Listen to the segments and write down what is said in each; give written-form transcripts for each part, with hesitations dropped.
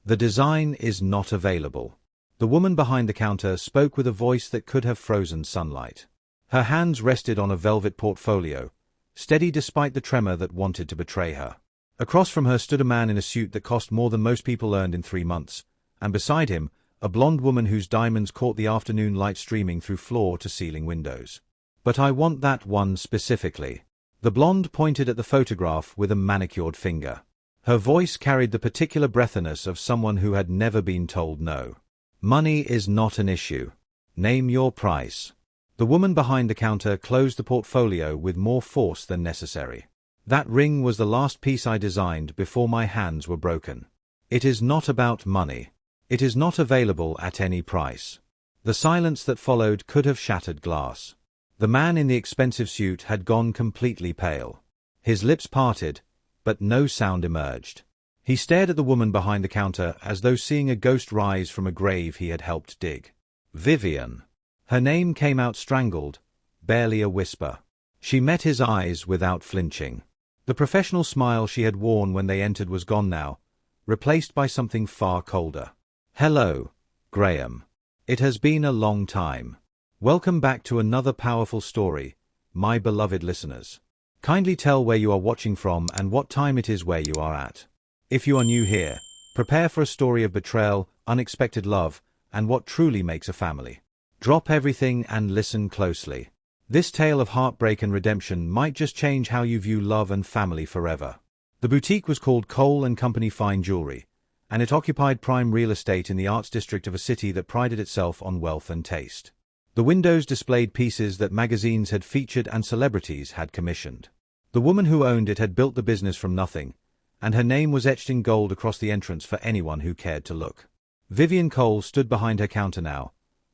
The design is not available. The woman behind the counter spoke with a voice that could have frozen sunlight. Her hands rested on a velvet portfolio, steady despite the tremor that wanted to betray her. Across from her stood a man in a suit that cost more than most people earned in 3 months, and beside him, a blonde woman whose diamonds caught the afternoon light streaming through floor-to-ceiling windows. "But I want that one specifically." The blonde pointed at the photograph with a manicured finger. Her voice carried the particular breathiness of someone who had never been told no. "Money is not an issue. Name your price." The woman behind the counter closed the portfolio with more force than necessary. "That ring was the last piece I designed before my hands were broken. It is not about money. It is not available at any price." The silence that followed could have shattered glass. The man in the expensive suit had gone completely pale. His lips parted, but no sound emerged. He stared at the woman behind the counter as though seeing a ghost rise from a grave he had helped dig. Vivian. Her name came out strangled, barely a whisper. She met his eyes without flinching. The professional smile she had worn when they entered was gone now, replaced by something far colder. "Hello, Graham. It has been a long time. Welcome back to another powerful story, my beloved listeners. Kindly tell where you are watching from and what time it is where you are at. If you are new here, prepare for a story of betrayal, unexpected love, and what truly makes a family. Drop everything and listen closely. This tale of heartbreak and redemption might just change how you view love and family forever." The boutique was called Cole & Company Fine Jewelry, and it occupied prime real estate in the arts district of a city that prided itself on wealth and taste. The windows displayed pieces that magazines had featured and celebrities had commissioned. The woman who owned it had built the business from nothing, and her name was etched in gold across the entrance for anyone who cared to look. Vivian Cole stood behind her counter now,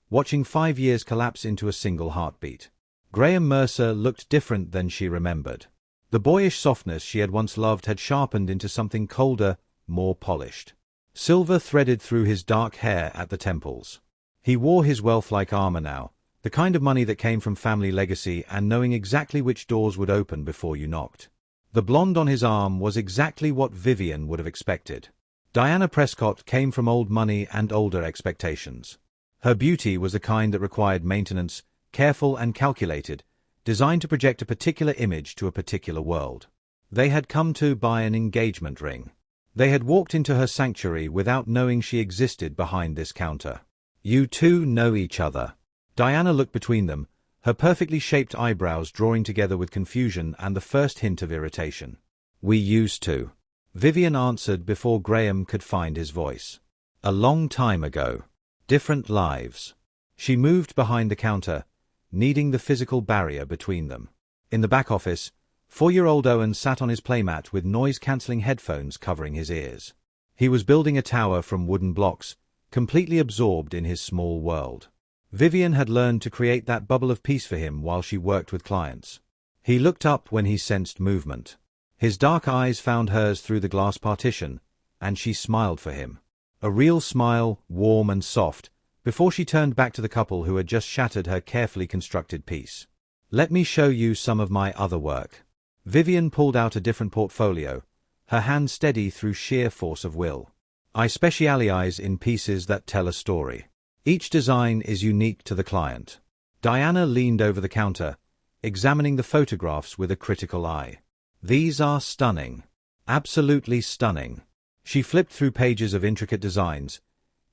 watching 5 years collapse into a single heartbeat. Graham Mercer looked different than she remembered. The boyish softness she had once loved had sharpened into something colder, more polished. Silver threaded through his dark hair at the temples. He wore his wealth like armor now, the kind of money that came from family legacy and knowing exactly which doors would open before you knocked. The blonde on his arm was exactly what Vivian would have expected. Diana Prescott came from old money and older expectations. Her beauty was the kind that required maintenance, careful and calculated, designed to project a particular image to a particular world. They had come to buy an engagement ring. They had walked into her sanctuary without knowing she existed behind this counter. "You two know each other." Diana looked between them, her perfectly shaped eyebrows drawing together with confusion and the first hint of irritation. "We used to," Vivian answered before Graham could find his voice. "A long time ago. Different lives." She moved behind the counter, needing the physical barrier between them. In the back office, 4-year-old Owen sat on his playmat with noise-cancelling headphones covering his ears. He was building a tower from wooden blocks, completely absorbed in his small world. Vivian had learned to create that bubble of peace for him while she worked with clients. He looked up when he sensed movement. His dark eyes found hers through the glass partition, and she smiled for him. A real smile, warm and soft, before she turned back to the couple who had just shattered her carefully constructed piece. "Let me show you some of my other work." Vivian pulled out a different portfolio, her hand steady through sheer force of will. "I specialize in pieces that tell a story. Each design is unique to the client." Diana leaned over the counter, examining the photographs with a critical eye. "These are stunning. Absolutely stunning." She flipped through pages of intricate designs,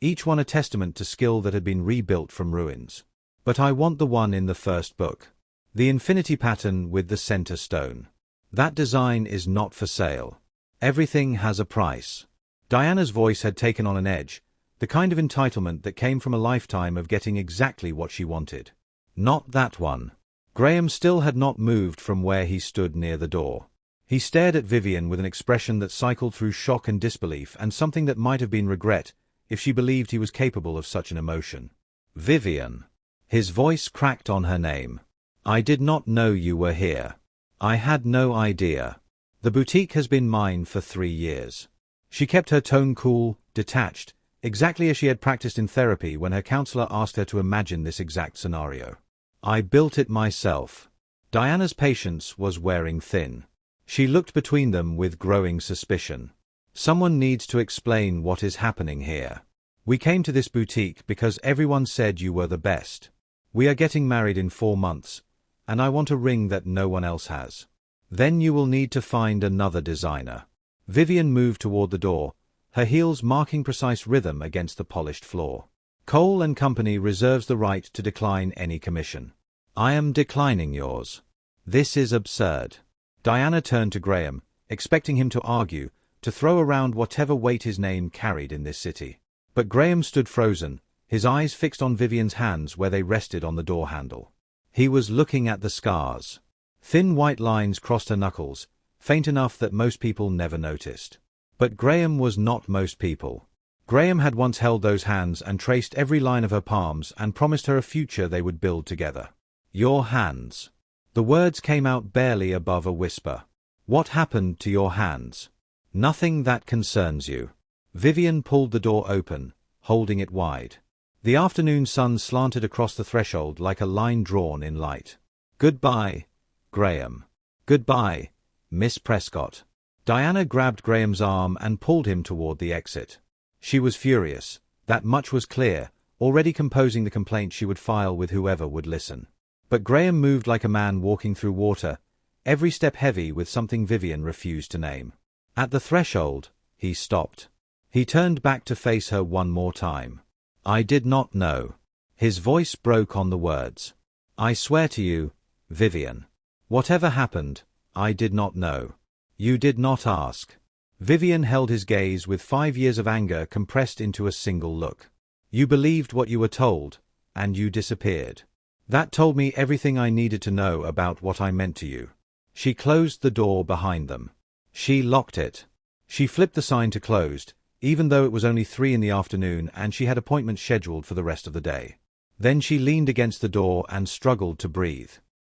each one a testament to skill that had been rebuilt from ruins. "But I want the one in the first book. The infinity pattern with the center stone. That design is not for sale. Everything has a price." Diana's voice had taken on an edge, the kind of entitlement that came from a lifetime of getting exactly what she wanted. "Not that one." Graham still had not moved from where he stood near the door. He stared at Vivian with an expression that cycled through shock and disbelief and something that might have been regret if she believed he was capable of such an emotion. "Vivian." His voice cracked on her name. "I did not know you were here. I had no idea. The boutique has been mine for 3 years." She kept her tone cool, detached, exactly as she had practiced in therapy when her counselor asked her to imagine this exact scenario. "I built it myself." Diana's patience was wearing thin. She looked between them with growing suspicion. Someone needs to explain what is happening here. We came to this boutique because everyone said you were the best. We are getting married in 4 months, and I want a ring that no one else has. Then you will need to find another designer. Vivian moved toward the door, her heels marking precise rhythm against the polished floor. Cole & Company reserves the right to decline any commission. I am declining yours. This is absurd. Diana turned to Graham, expecting him to argue, to throw around whatever weight his name carried in this city. But Graham stood frozen, his eyes fixed on Vivian's hands where they rested on the door handle. He was looking at the scars. Thin white lines crossed her knuckles, faint enough that most people never noticed. But Graham was not most people. Graham had once held those hands and traced every line of her palms and promised her a future they would build together. Your hands. The words came out barely above a whisper. What happened to your hands? Nothing that concerns you. Vivian pulled the door open, holding it wide. The afternoon sun slanted across the threshold like a line drawn in light. Goodbye, Graham. Goodbye, Miss Prescott. Diana grabbed Graham's arm and pulled him toward the exit. She was furious, that much was clear, already composing the complaint she would file with whoever would listen. But Graham moved like a man walking through water, every step heavy with something Vivian refused to name. At the threshold, he stopped. He turned back to face her one more time. I did not know. His voice broke on the words. I swear to you, Vivian. Whatever happened, I did not know. You did not ask. Vivian held his gaze with 5 years of anger compressed into a single look. You believed what you were told, and you disappeared. That told me everything I needed to know about what I meant to you. She closed the door behind them. She locked it. She flipped the sign to closed, even though it was only 3 in the afternoon and she had appointments scheduled for the rest of the day. Then she leaned against the door and struggled to breathe.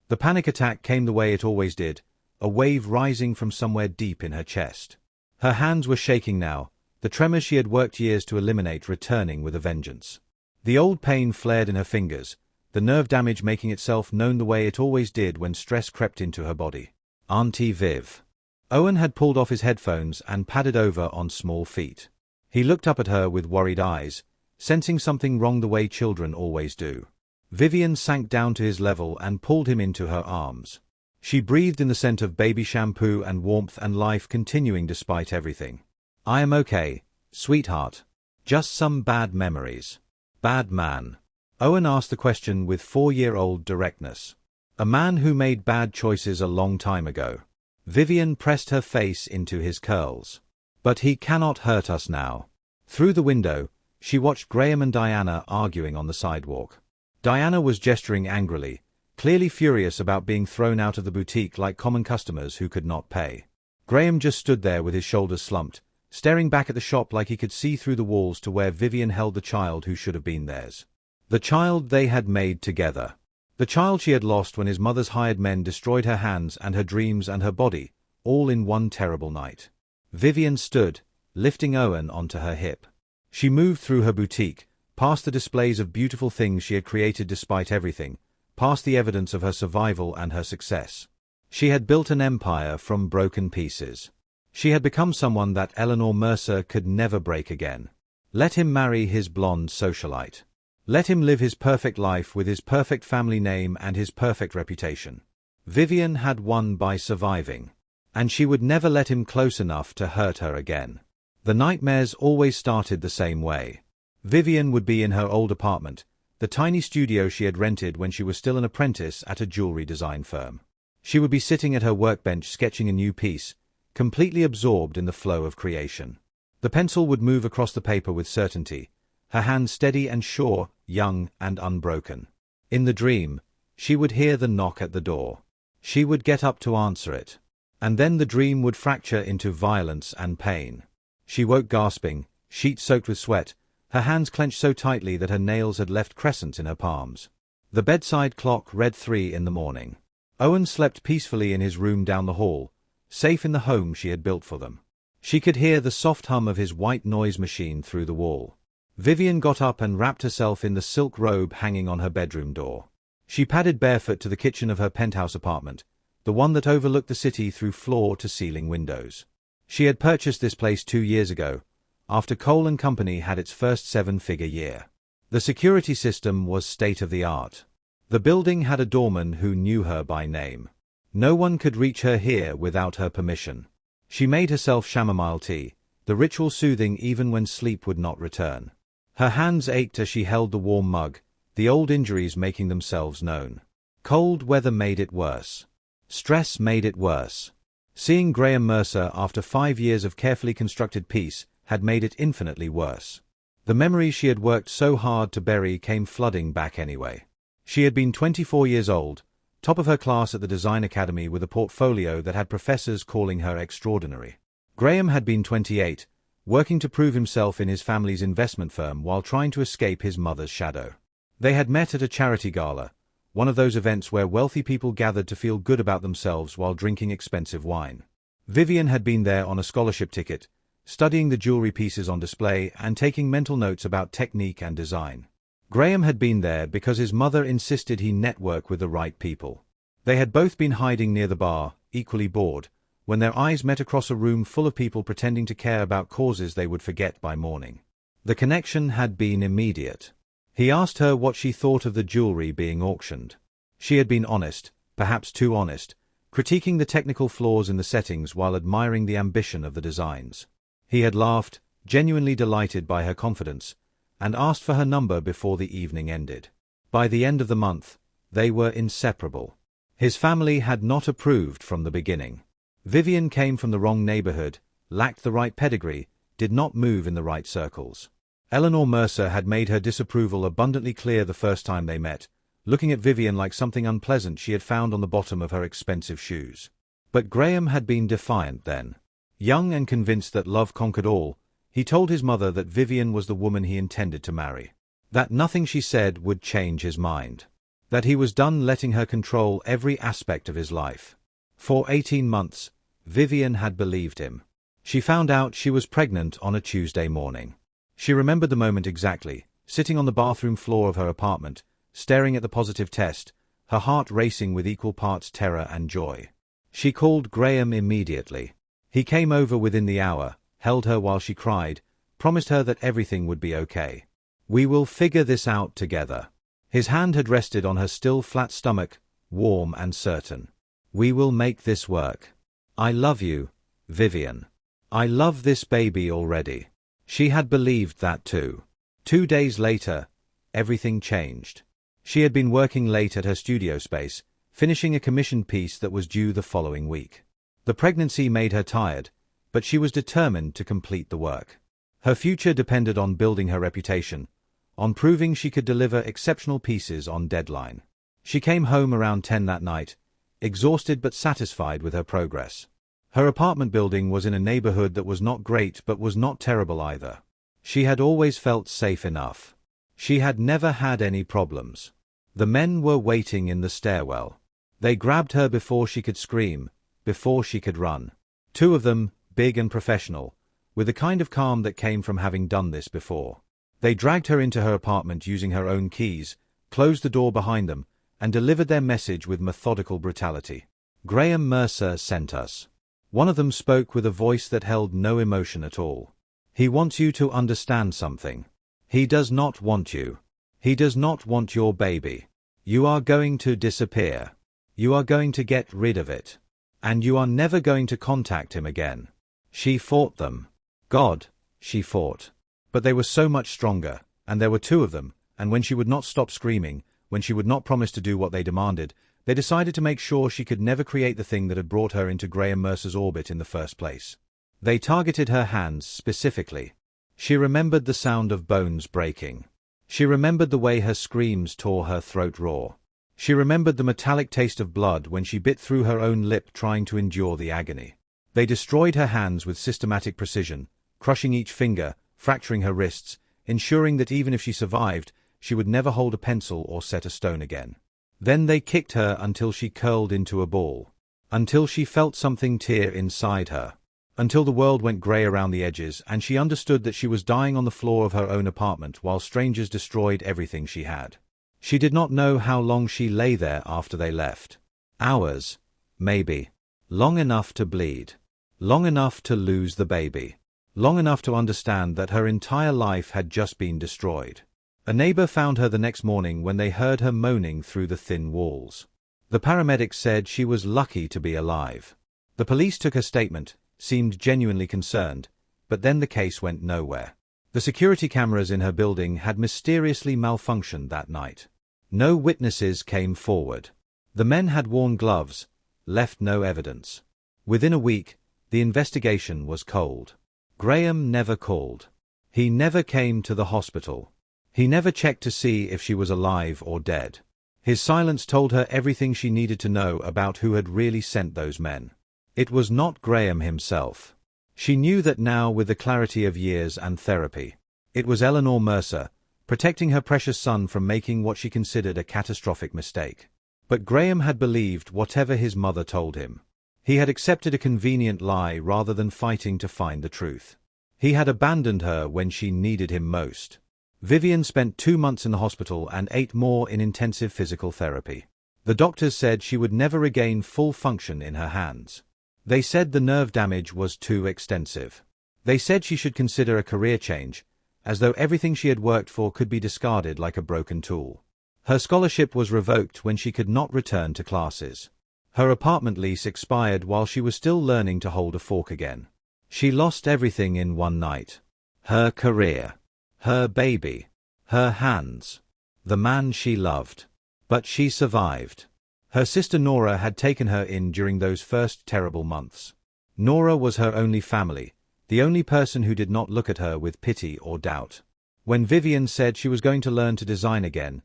The panic attack came the way it always did, a wave rising from somewhere deep in her chest. Her hands were shaking now, the tremors she had worked years to eliminate returning with a vengeance. The old pain flared in her fingers, the nerve damage making itself known the way it always did when stress crept into her body. Auntie Viv. Owen had pulled off his headphones and padded over on small feet. He looked up at her with worried eyes, sensing something wrong the way children always do. Vivian sank down to his level and pulled him into her arms. She breathed in the scent of baby shampoo and warmth and life continuing despite everything. I am okay, sweetheart. Just some bad memories. Bad man. Owen asked the question with 4-year-old directness. A man who made bad choices a long time ago. Vivian pressed her face into his curls. But he cannot hurt us now. Through the window, she watched Graham and Diana arguing on the sidewalk. Diana was gesturing angrily, clearly furious about being thrown out of the boutique like common customers who could not pay. Graham just stood there with his shoulders slumped, staring back at the shop like he could see through the walls to where Vivian held the child who should have been theirs. The child they had made together. The child she had lost when his mother's hired men destroyed her hands and her dreams and her body, all in one terrible night. Vivian stood, lifting Owen onto her hip. She moved through her boutique, past the displays of beautiful things she had created despite everything, past the evidence of her survival and her success. She had built an empire from broken pieces. She had become someone that Eleanor Mercer could never break again. Let him marry his blonde socialite. Let him live his perfect life with his perfect family name and his perfect reputation. Vivian had won by surviving. And she would never let him close enough to hurt her again. The nightmares always started the same way. Vivian would be in her old apartment, the tiny studio she had rented when she was still an apprentice at a jewelry design firm. She would be sitting at her workbench sketching a new piece, completely absorbed in the flow of creation. The pencil would move across the paper with certainty, her hand steady and sure, young and unbroken. In the dream, she would hear the knock at the door. She would get up to answer it. And then the dream would fracture into violence and pain. She woke gasping, sheets soaked with sweat, her hands clenched so tightly that her nails had left crescents in her palms. The bedside clock read 3 in the morning. Owen slept peacefully in his room down the hall, safe in the home she had built for them. She could hear the soft hum of his white noise machine through the wall. Vivian got up and wrapped herself in the silk robe hanging on her bedroom door. She padded barefoot to the kitchen of her penthouse apartment, the one that overlooked the city through floor-to-ceiling windows. She had purchased this place 2 years ago, after Cole & Company had its first 7-figure year. The security system was state-of-the-art. The building had a doorman who knew her by name. No one could reach her here without her permission. She made herself chamomile tea, the ritual soothing even when sleep would not return. Her hands ached as she held the warm mug, the old injuries making themselves known. Cold weather made it worse. Stress made it worse. Seeing Graham Mercer after 5 years of carefully constructed peace had made it infinitely worse. The memories she had worked so hard to bury came flooding back anyway. She had been 24 years old, top of her class at the design academy with a portfolio that had professors calling her extraordinary. Graham had been 28, working to prove himself in his family's investment firm while trying to escape his mother's shadow. They had met at a charity gala, one of those events where wealthy people gathered to feel good about themselves while drinking expensive wine. Vivian had been there on a scholarship ticket, studying the jewelry pieces on display and taking mental notes about technique and design. Graham had been there because his mother insisted he network with the right people. They had both been hiding near the bar, equally bored, when their eyes met across a room full of people pretending to care about causes they would forget by morning. The connection had been immediate. He asked her what she thought of the jewelry being auctioned. She had been honest, perhaps too honest, critiquing the technical flaws in the settings while admiring the ambition of the designs. He had laughed, genuinely delighted by her confidence, and asked for her number before the evening ended. By the end of the month, they were inseparable. His family had not approved from the beginning. Vivian came from the wrong neighborhood, lacked the right pedigree, did not move in the right circles. Eleanor Mercer had made her disapproval abundantly clear the first time they met, looking at Vivian like something unpleasant she had found on the bottom of her expensive shoes. But Graham had been defiant then. Young and convinced that love conquered all, he told his mother that Vivian was the woman he intended to marry. That nothing she said would change his mind. That he was done letting her control every aspect of his life. For 18 months, Vivian had believed him. She found out she was pregnant on a Tuesday morning. She remembered the moment exactly, sitting on the bathroom floor of her apartment, staring at the positive test, her heart racing with equal parts terror and joy. She called Graham immediately. He came over within the hour, held her while she cried, promised her that everything would be okay. "We will figure this out together." His hand had rested on her still flat stomach, warm and certain. "We will make this work. I love you, Vivian. I love this baby already." She had believed that too. 2 days later, everything changed. She had been working late at her studio space, finishing a commissioned piece that was due the following week. The pregnancy made her tired, but she was determined to complete the work. Her future depended on building her reputation, on proving she could deliver exceptional pieces on deadline. She came home around 10 that night, exhausted but satisfied with her progress. Her apartment building was in a neighborhood that was not great but was not terrible either. She had always felt safe enough. She had never had any problems. The men were waiting in the stairwell. They grabbed her before she could scream, before she could run. 2 of them, big and professional, with the kind of calm that came from having done this before. They dragged her into her apartment using her own keys, closed the door behind them, and delivered their message with methodical brutality. "Graham Mercer sent us." One of them spoke with a voice that held no emotion at all. "He wants you to understand something. He does not want you. He does not want your baby. You are going to disappear. You are going to get rid of it. And you are never going to contact him again." She fought them. God, she fought. But they were so much stronger, and there were 2 of them, and when she would not stop screaming, when she would not promise to do what they demanded, they decided to make sure she could never create the thing that had brought her into Graham Mercer's orbit in the first place. They targeted her hands specifically. She remembered the sound of bones breaking. She remembered the way her screams tore her throat raw. She remembered the metallic taste of blood when she bit through her own lip trying to endure the agony. They destroyed her hands with systematic precision, crushing each finger, fracturing her wrists, ensuring that even if she survived, she would never hold a pencil or set a stone again. Then they kicked her until she curled into a ball. Until she felt something tear inside her. Until the world went grey around the edges and she understood that she was dying on the floor of her own apartment while strangers destroyed everything she had. She did not know how long she lay there after they left. Hours, maybe. Long enough to bleed. Long enough to lose the baby. Long enough to understand that her entire life had just been destroyed. A neighbor found her the next morning when they heard her moaning through the thin walls. The paramedics said she was lucky to be alive. The police took her statement, seemed genuinely concerned, but then the case went nowhere. The security cameras in her building had mysteriously malfunctioned that night. No witnesses came forward. The men had worn gloves, left no evidence. Within a week, the investigation was cold. Graham never called. He never came to the hospital. He never checked to see if she was alive or dead. His silence told her everything she needed to know about who had really sent those men. It was not Graham himself. She knew that now with the clarity of years and therapy. It was Eleanor Mercer, protecting her precious son from making what she considered a catastrophic mistake. But Graham had believed whatever his mother told him. He had accepted a convenient lie rather than fighting to find the truth. He had abandoned her when she needed him most. Vivian spent 2 months in the hospital and 8 more in intensive physical therapy. The doctors said she would never regain full function in her hands. They said the nerve damage was too extensive. They said she should consider a career change, as though everything she had worked for could be discarded like a broken tool. Her scholarship was revoked when she could not return to classes. Her apartment lease expired while she was still learning to hold a fork again. She lost everything in one night. Her career. Her baby. Her hands. The man she loved. But she survived. Her sister Nora had taken her in during those first terrible months. Nora was her only family, the only person who did not look at her with pity or doubt. When Vivian said she was going to learn to design again,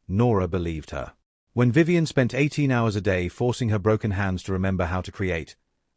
Nora believed her. When Vivian spent 18 hours a day forcing her broken hands to remember how to create,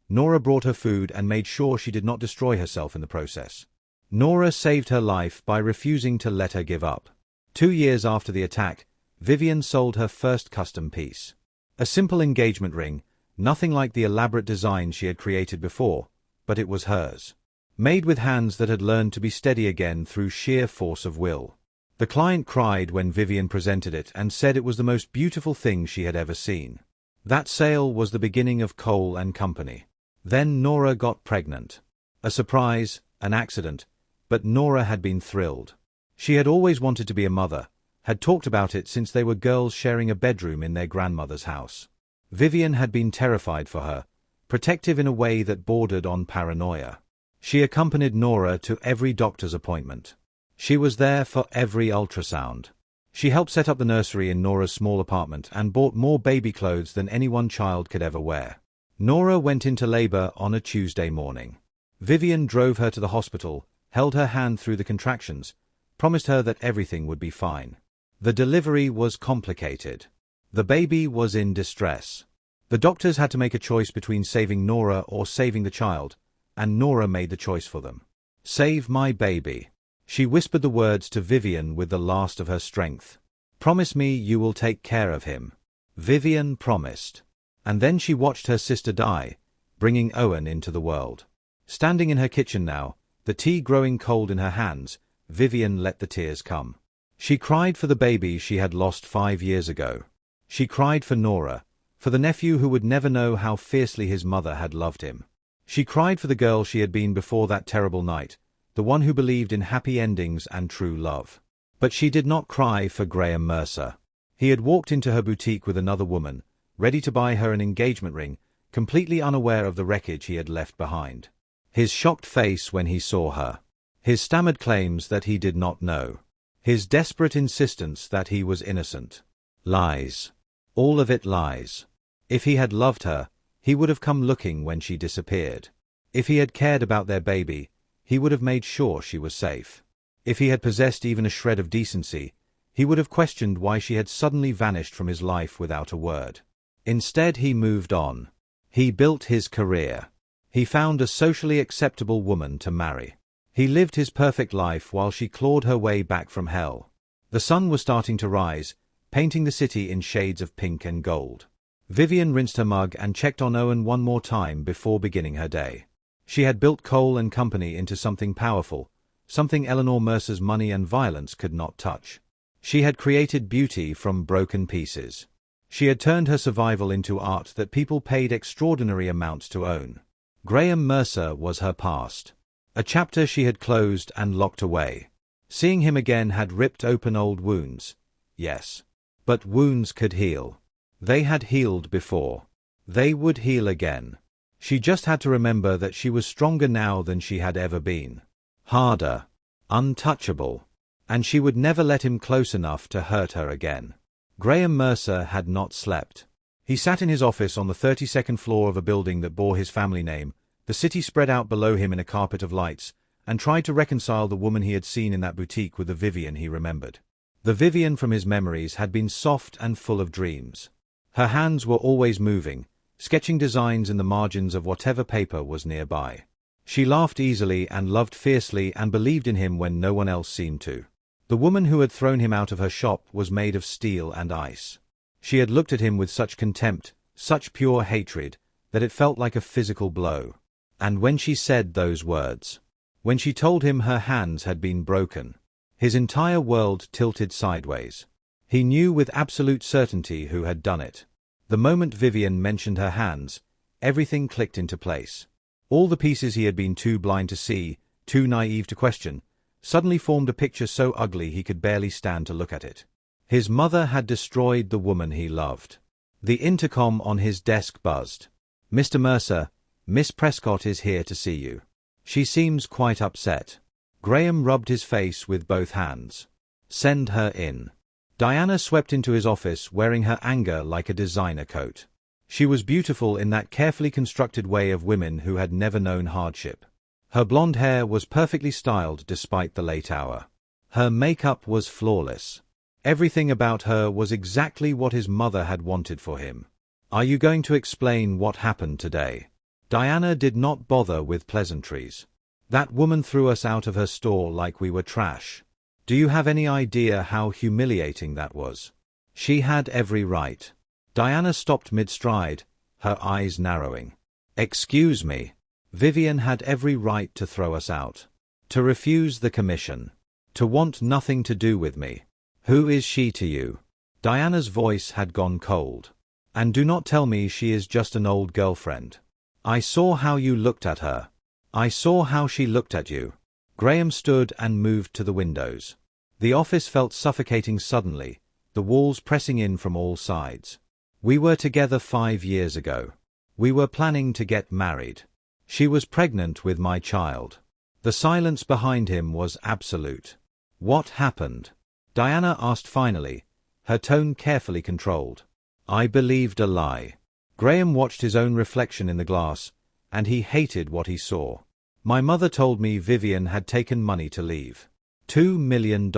Nora brought her food and made sure she did not destroy herself in the process. Nora saved her life by refusing to let her give up. 2 years after the attack, Vivian sold her first custom piece. A simple engagement ring, nothing like the elaborate design she had created before, but it was hers. Made with hands that had learned to be steady again through sheer force of will. The client cried when Vivian presented it and said it was the most beautiful thing she had ever seen. That sale was the beginning of Cole & Company. Then Nora got pregnant. A surprise, an accident, but Nora had been thrilled. She had always wanted to be a mother, had talked about it since they were girls sharing a bedroom in their grandmother's house. Vivian had been terrified for her, protective in a way that bordered on paranoia. She accompanied Nora to every doctor's appointment. She was there for every ultrasound. She helped set up the nursery in Nora's small apartment and bought more baby clothes than any one child could ever wear. Nora went into labor on a Tuesday morning. Vivian drove her to the hospital, held her hand through the contractions, promised her that everything would be fine. The delivery was complicated. The baby was in distress. The doctors had to make a choice between saving Nora or saving the child, and Nora made the choice for them. "Save my baby." She whispered the words to Vivian with the last of her strength. "Promise me you will take care of him." Vivian promised. And then she watched her sister die, bringing Owen into the world. Standing in her kitchen now, the tea growing cold in her hands, Vivian let the tears come. She cried for the baby she had lost 5 years ago. She cried for Nora, for the nephew who would never know how fiercely his mother had loved him. She cried for the girl she had been before that terrible night, the one who believed in happy endings and true love. But she did not cry for Graham Mercer. He had walked into her boutique with another woman, ready to buy her an engagement ring, completely unaware of the wreckage he had left behind. His shocked face when he saw her. His stammered claims that he did not know. His desperate insistence that he was innocent. Lies. All of it lies. If he had loved her, he would have come looking when she disappeared. If he had cared about their baby, he would have made sure she was safe. If he had possessed even a shred of decency, he would have questioned why she had suddenly vanished from his life without a word. Instead he moved on. He built his career. He found a socially acceptable woman to marry. He lived his perfect life while she clawed her way back from hell. The sun was starting to rise, painting the city in shades of pink and gold. Vivian rinsed her mug and checked on Owen one more time before beginning her day. She had built Cole & Company into something powerful, something Eleanor Mercer's money and violence could not touch. She had created beauty from broken pieces. She had turned her survival into art that people paid extraordinary amounts to own. Graham Mercer was her past. A chapter she had closed and locked away. Seeing him again had ripped open old wounds. Yes. But wounds could heal. They had healed before. They would heal again. She just had to remember that she was stronger now than she had ever been. Harder. Untouchable. And she would never let him close enough to hurt her again. Graham Mercer had not slept. He sat in his office on the 32nd floor of a building that bore his family name, the city spread out below him in a carpet of lights, and tried to reconcile the woman he had seen in that boutique with the Vivian he remembered. The Vivian from his memories had been soft and full of dreams. Her hands were always moving, sketching designs in the margins of whatever paper was nearby. She laughed easily and loved fiercely and believed in him when no one else seemed to. The woman who had thrown him out of her shop was made of steel and ice. She had looked at him with such contempt, such pure hatred, that it felt like a physical blow. And when she said those words, when she told him her hands had been broken, his entire world tilted sideways. He knew with absolute certainty who had done it. The moment Vivian mentioned her hands, everything clicked into place. All the pieces he had been too blind to see, too naive to question, suddenly formed a picture so ugly he could barely stand to look at it. His mother had destroyed the woman he loved. The intercom on his desk buzzed. "Mr. Mercer, Miss Prescott is here to see you. She seems quite upset." Graham rubbed his face with both hands. "Send her in." Diana swept into his office wearing her anger like a designer coat. She was beautiful in that carefully constructed way of women who had never known hardship. Her blonde hair was perfectly styled despite the late hour. Her makeup was flawless. Everything about her was exactly what his mother had wanted for him. "Are you going to explain what happened today?" Diana did not bother with pleasantries. "That woman threw us out of her store like we were trash. Do you have any idea how humiliating that was?" She had every right. Diana stopped mid-stride, her eyes narrowing. "Excuse me. Vivian had every right to throw us out. To refuse the commission. To want nothing to do with me. Who is she to you?" Diana's voice had gone cold. "And do not tell me she is just an old girlfriend. I saw how you looked at her. I saw how she looked at you." Graham stood and moved to the windows. The office felt suffocating suddenly, the walls pressing in from all sides. "We were together 5 years ago. We were planning to get married. She was pregnant with my child." The silence behind him was absolute. "What happened?" Diana asked finally, her tone carefully controlled. "I believed a lie." Graham watched his own reflection in the glass, and he hated what he saw. "My mother told me Vivian had taken money to leave. $2 million.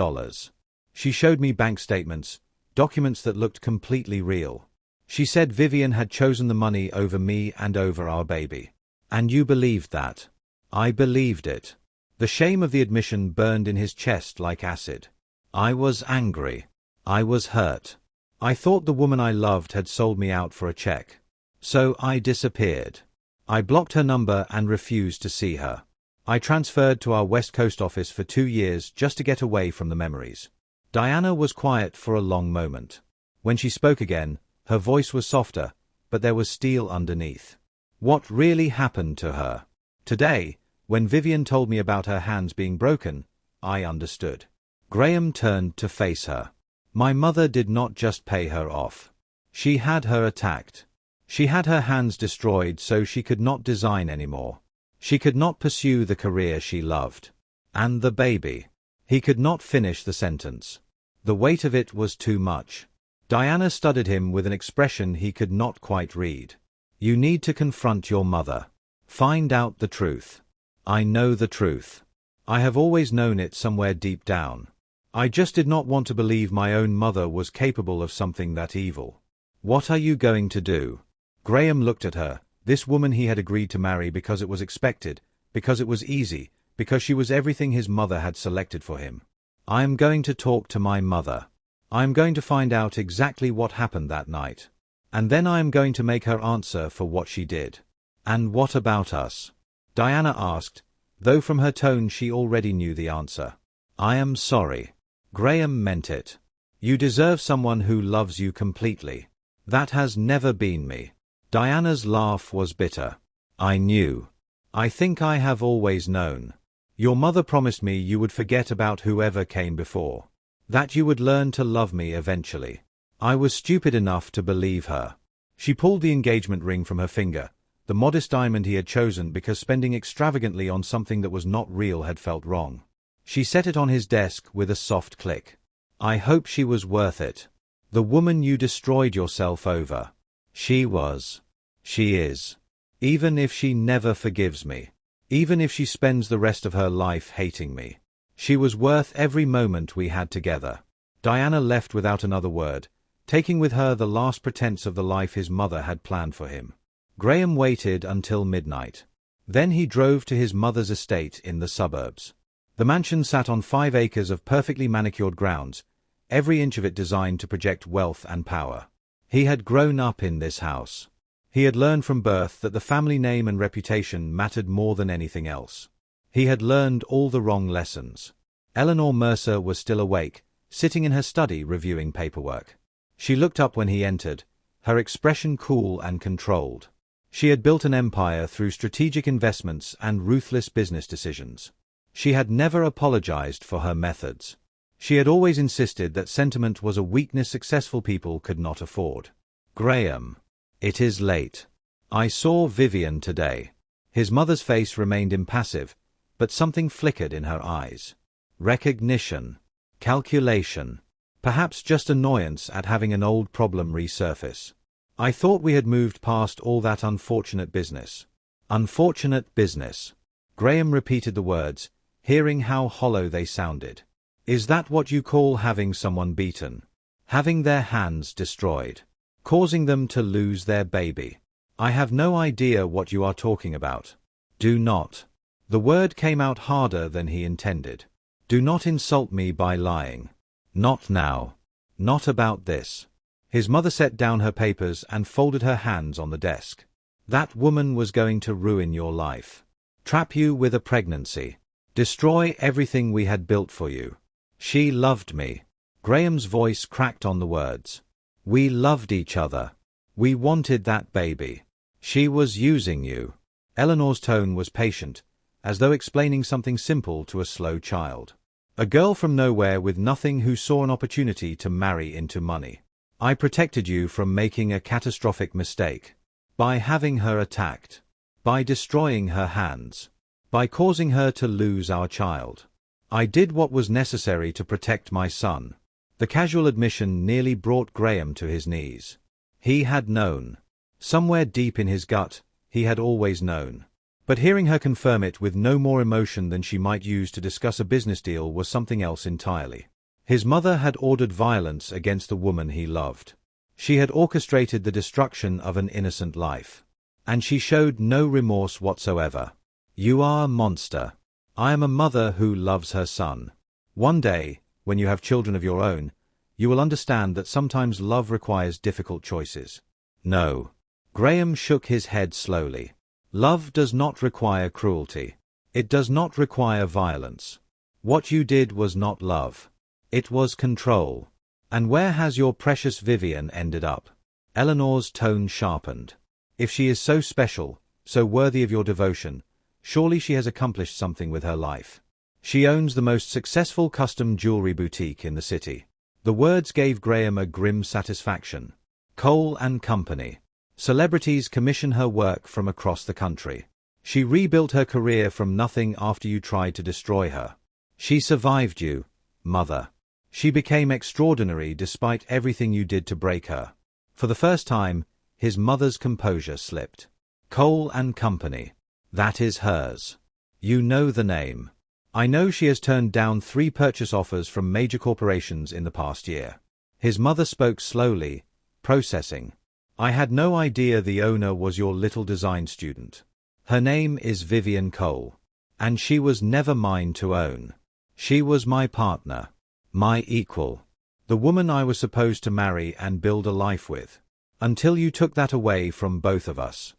She showed me bank statements, documents that looked completely real. She said Vivian had chosen the money over me and over our baby. And you believed that?" "I believed it." The shame of the admission burned in his chest like acid. "I was angry. I was hurt. I thought the woman I loved had sold me out for a check. So I disappeared. I blocked her number and refused to see her. I transferred to our West Coast office for 2 years just to get away from the memories." Diana was quiet for a long moment. When she spoke again, her voice was softer, but there was steel underneath. "What really happened to her? Today, when Vivian told me about her hands being broken, I understood." Graham turned to face her. "My mother did not just pay her off. She had her attacked. She had her hands destroyed so she could not design anymore. She could not pursue the career she loved. And the baby." He could not finish the sentence. The weight of it was too much. Diana studied him with an expression he could not quite read. "You need to confront your mother. Find out the truth." "I know the truth. I have always known it somewhere deep down. I just did not want to believe my own mother was capable of something that evil." "What are you going to do?" Graham looked at her, this woman he had agreed to marry because it was expected, because it was easy, because she was everything his mother had selected for him. "I am going to talk to my mother. I am going to find out exactly what happened that night. And then I am going to make her answer for what she did." "And what about us?" Diana asked, though from her tone she already knew the answer. "I am sorry." Graham meant it. "You deserve someone who loves you completely. That has never been me." Diana's laugh was bitter. "I knew. I think I have always known. Your mother promised me you would forget about whoever came before. That you would learn to love me eventually. I was stupid enough to believe her. She pulled the engagement ring from her finger, the modest diamond he had chosen because spending extravagantly on something that was not real had felt wrong. She set it on his desk with a soft click. I hope she was worth it. The woman you destroyed yourself over. She was. She is. Even if she never forgives me. Even if she spends the rest of her life hating me. She was worth every moment we had together. Diana left without another word, taking with her the last pretense of the life his mother had planned for him. Graham waited until midnight. Then he drove to his mother's estate in the suburbs. The mansion sat on 5 acres of perfectly manicured grounds, every inch of it designed to project wealth and power. He had grown up in this house. He had learned from birth that the family name and reputation mattered more than anything else. He had learned all the wrong lessons. Eleanor Mercer was still awake, sitting in her study reviewing paperwork. She looked up when he entered, her expression cool and controlled. She had built an empire through strategic investments and ruthless business decisions. She had never apologized for her methods. She had always insisted that sentiment was a weakness successful people could not afford. Graham. It is late. I saw Vivian today. His mother's face remained impassive, but something flickered in her eyes. Recognition. Calculation. Perhaps just annoyance at having an old problem resurface. I thought we had moved past all that unfortunate business. Unfortunate business. Graham repeated the words, hearing how hollow they sounded. Is that what you call having someone beaten? Having their hands destroyed? Causing them to lose their baby? I have no idea what you are talking about. Do not. The word came out harder than he intended. Do not insult me by lying. Not now. Not about this. His mother set down her papers and folded her hands on the desk. That woman was going to ruin your life. Trap you with a pregnancy. Destroy everything we had built for you. She loved me. Graham's voice cracked on the words. We loved each other. We wanted that baby. She was using you. Eleanor's tone was patient, as though explaining something simple to a slow child. A girl from nowhere with nothing who saw an opportunity to marry into money. I protected you from making a catastrophic mistake. By having her attacked. By destroying her hands. By causing her to lose our child. I did what was necessary to protect my son. The casual admission nearly brought Graham to his knees. He had known. Somewhere deep in his gut, he had always known. But hearing her confirm it with no more emotion than she might use to discuss a business deal was something else entirely. His mother had ordered violence against the woman he loved. She had orchestrated the destruction of an innocent life. And she showed no remorse whatsoever. You are a monster. I am a mother who loves her son. One day, when you have children of your own, you will understand that sometimes love requires difficult choices. No. Graham shook his head slowly. Love does not require cruelty. It does not require violence. What you did was not love. It was control. And where has your precious Vivian ended up? Eleanor's tone sharpened. If she is so special, so worthy of your devotion, surely she has accomplished something with her life. She owns the most successful custom jewelry boutique in the city. The words gave Graham a grim satisfaction. Cole & Company. Celebrities commission her work from across the country. She rebuilt her career from nothing after you tried to destroy her. She survived you, mother. She became extraordinary despite everything you did to break her. For the first time, his mother's composure slipped. Cole & Company. That is hers. You know the name. I know she has turned down 3 purchase offers from major corporations in the past year. His mother spoke slowly, processing. I had no idea the owner was your little design student. Her name is Vivian Cole. And she was never mine to own. She was my partner. My equal. The woman I was supposed to marry and build a life with. Until you took that away from both of us.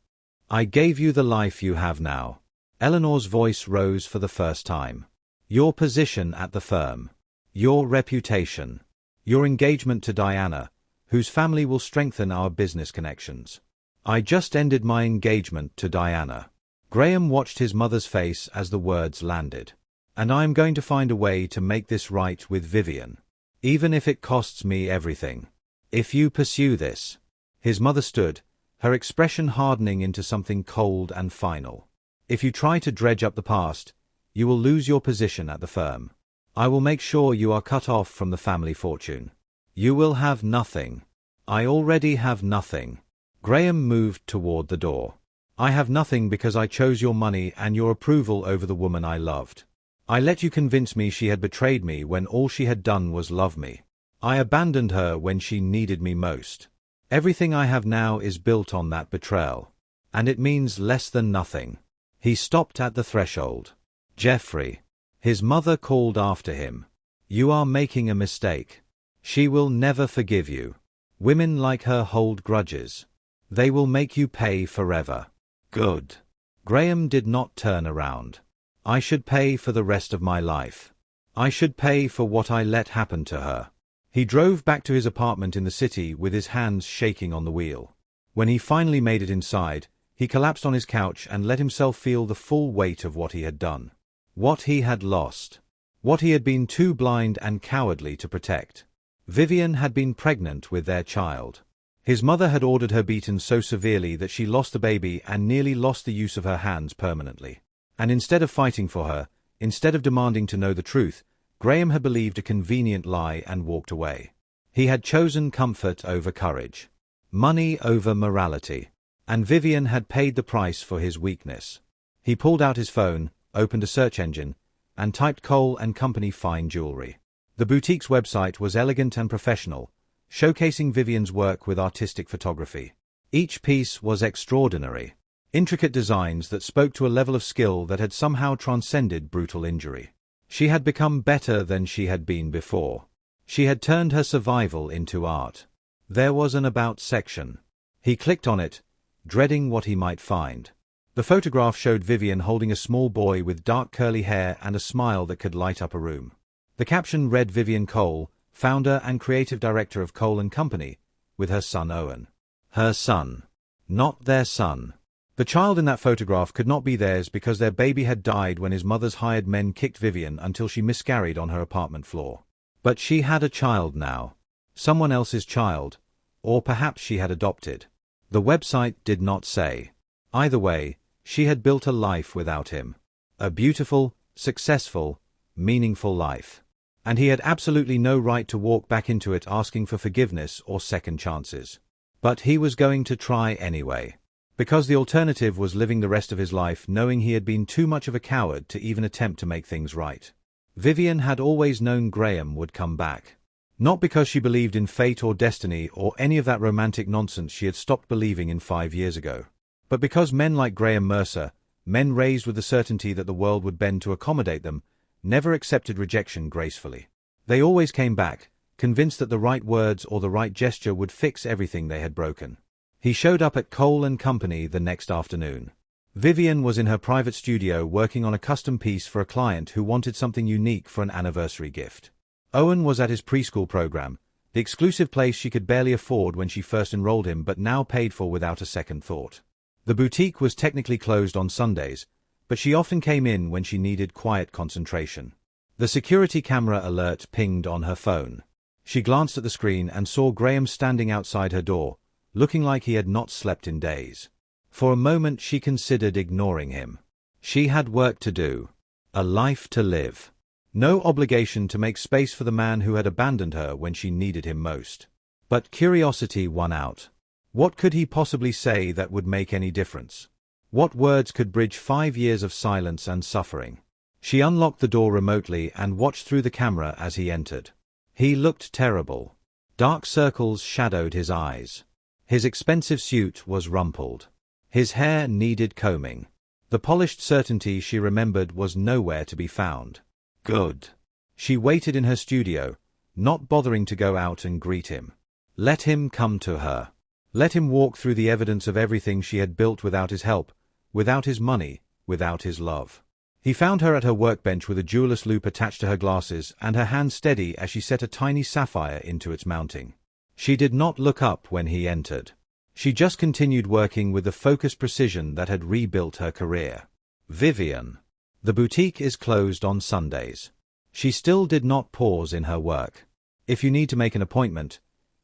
I gave you the life you have now. Eleanor's voice rose for the first time. Your position at the firm. Your reputation. Your engagement to Diana, whose family will strengthen our business connections. I just ended my engagement to Diana. Graham watched his mother's face as the words landed. "And I'm going to find a way to make this right with Vivian. Even if it costs me everything. If you pursue this." His mother stood, her expression hardening into something cold and final. "If you try to dredge up the past, you will lose your position at the firm. I will make sure you are cut off from the family fortune. You will have nothing. I already have nothing." Graham moved toward the door. "I have nothing because I chose your money and your approval over the woman I loved. I let you convince me she had betrayed me when all she had done was love me. I abandoned her when she needed me most. Everything I have now is built on that betrayal. And it means less than nothing." He stopped at the threshold. "Jeffrey." His mother called after him. "You are making a mistake. She will never forgive you. Women like her hold grudges. They will make you pay forever." "Good." Graham did not turn around. "I should pay for the rest of my life. I should pay for what I let happen to her." He drove back to his apartment in the city with his hands shaking on the wheel. When he finally made it inside, he collapsed on his couch and let himself feel the full weight of what he had done. What he had lost. What he had been too blind and cowardly to protect. Vivian had been pregnant with their child. His mother had ordered her beaten so severely that she lost the baby and nearly lost the use of her hands permanently. And instead of fighting for her, instead of demanding to know the truth, Graham had believed a convenient lie and walked away. He had chosen comfort over courage. Money over morality. And Vivian had paid the price for his weakness. He pulled out his phone, opened a search engine, and typed Cole & Company fine jewelry. The boutique's website was elegant and professional, showcasing Vivian's work with artistic photography. Each piece was extraordinary. Intricate designs that spoke to a level of skill that had somehow transcended brutal injury. She had become better than she had been before. She had turned her survival into art. There was an About section. He clicked on it, dreading what he might find. The photograph showed Vivian holding a small boy with dark curly hair and a smile that could light up a room. The caption read Vivian Cole, founder and creative director of Cole & Company, with her son Owen. Her son. Not their son. The child in that photograph could not be theirs because their baby had died when his mother's hired men kicked Vivian until she miscarried on her apartment floor. But she had a child now. Someone else's child. Or perhaps she had adopted. The website did not say. Either way, she had built a life without him. A beautiful, successful, meaningful life. And he had absolutely no right to walk back into it asking for forgiveness or second chances. But he was going to try anyway. Because the alternative was living the rest of his life knowing he had been too much of a coward to even attempt to make things right. Vivian had always known Graham would come back. Not because she believed in fate or destiny or any of that romantic nonsense she had stopped believing in 5 years ago. But because men like Graham Mercer, men raised with the certainty that the world would bend to accommodate them, never accepted rejection gracefully. They always came back, convinced that the right words or the right gesture would fix everything they had broken. He showed up at Cole & Company the next afternoon. Vivian was in her private studio working on a custom piece for a client who wanted something unique for an anniversary gift. Owen was at his preschool program, the exclusive place she could barely afford when she first enrolled him but now paid for without a second thought. The boutique was technically closed on Sundays, but she often came in when she needed quiet concentration. The security camera alert pinged on her phone. She glanced at the screen and saw Graham standing outside her door, looking like he had not slept in days. For a moment she considered ignoring him. She had work to do. A life to live. No obligation to make space for the man who had abandoned her when she needed him most. But curiosity won out. What could he possibly say that would make any difference? What words could bridge 5 years of silence and suffering? She unlocked the door remotely and watched through the camera as he entered. He looked terrible. Dark circles shadowed his eyes. His expensive suit was rumpled. His hair needed combing. The polished certainty she remembered was nowhere to be found. Good. She waited in her studio, not bothering to go out and greet him. Let him come to her. Let him walk through the evidence of everything she had built without his help, without his money, without his love. He found her at her workbench with a jeweller's loop attached to her glasses and her hand steady as she set a tiny sapphire into its mounting. She did not look up when he entered. She just continued working with the focused precision that had rebuilt her career. Vivian. The boutique is closed on Sundays. She still did not pause in her work. If you need to make an appointment,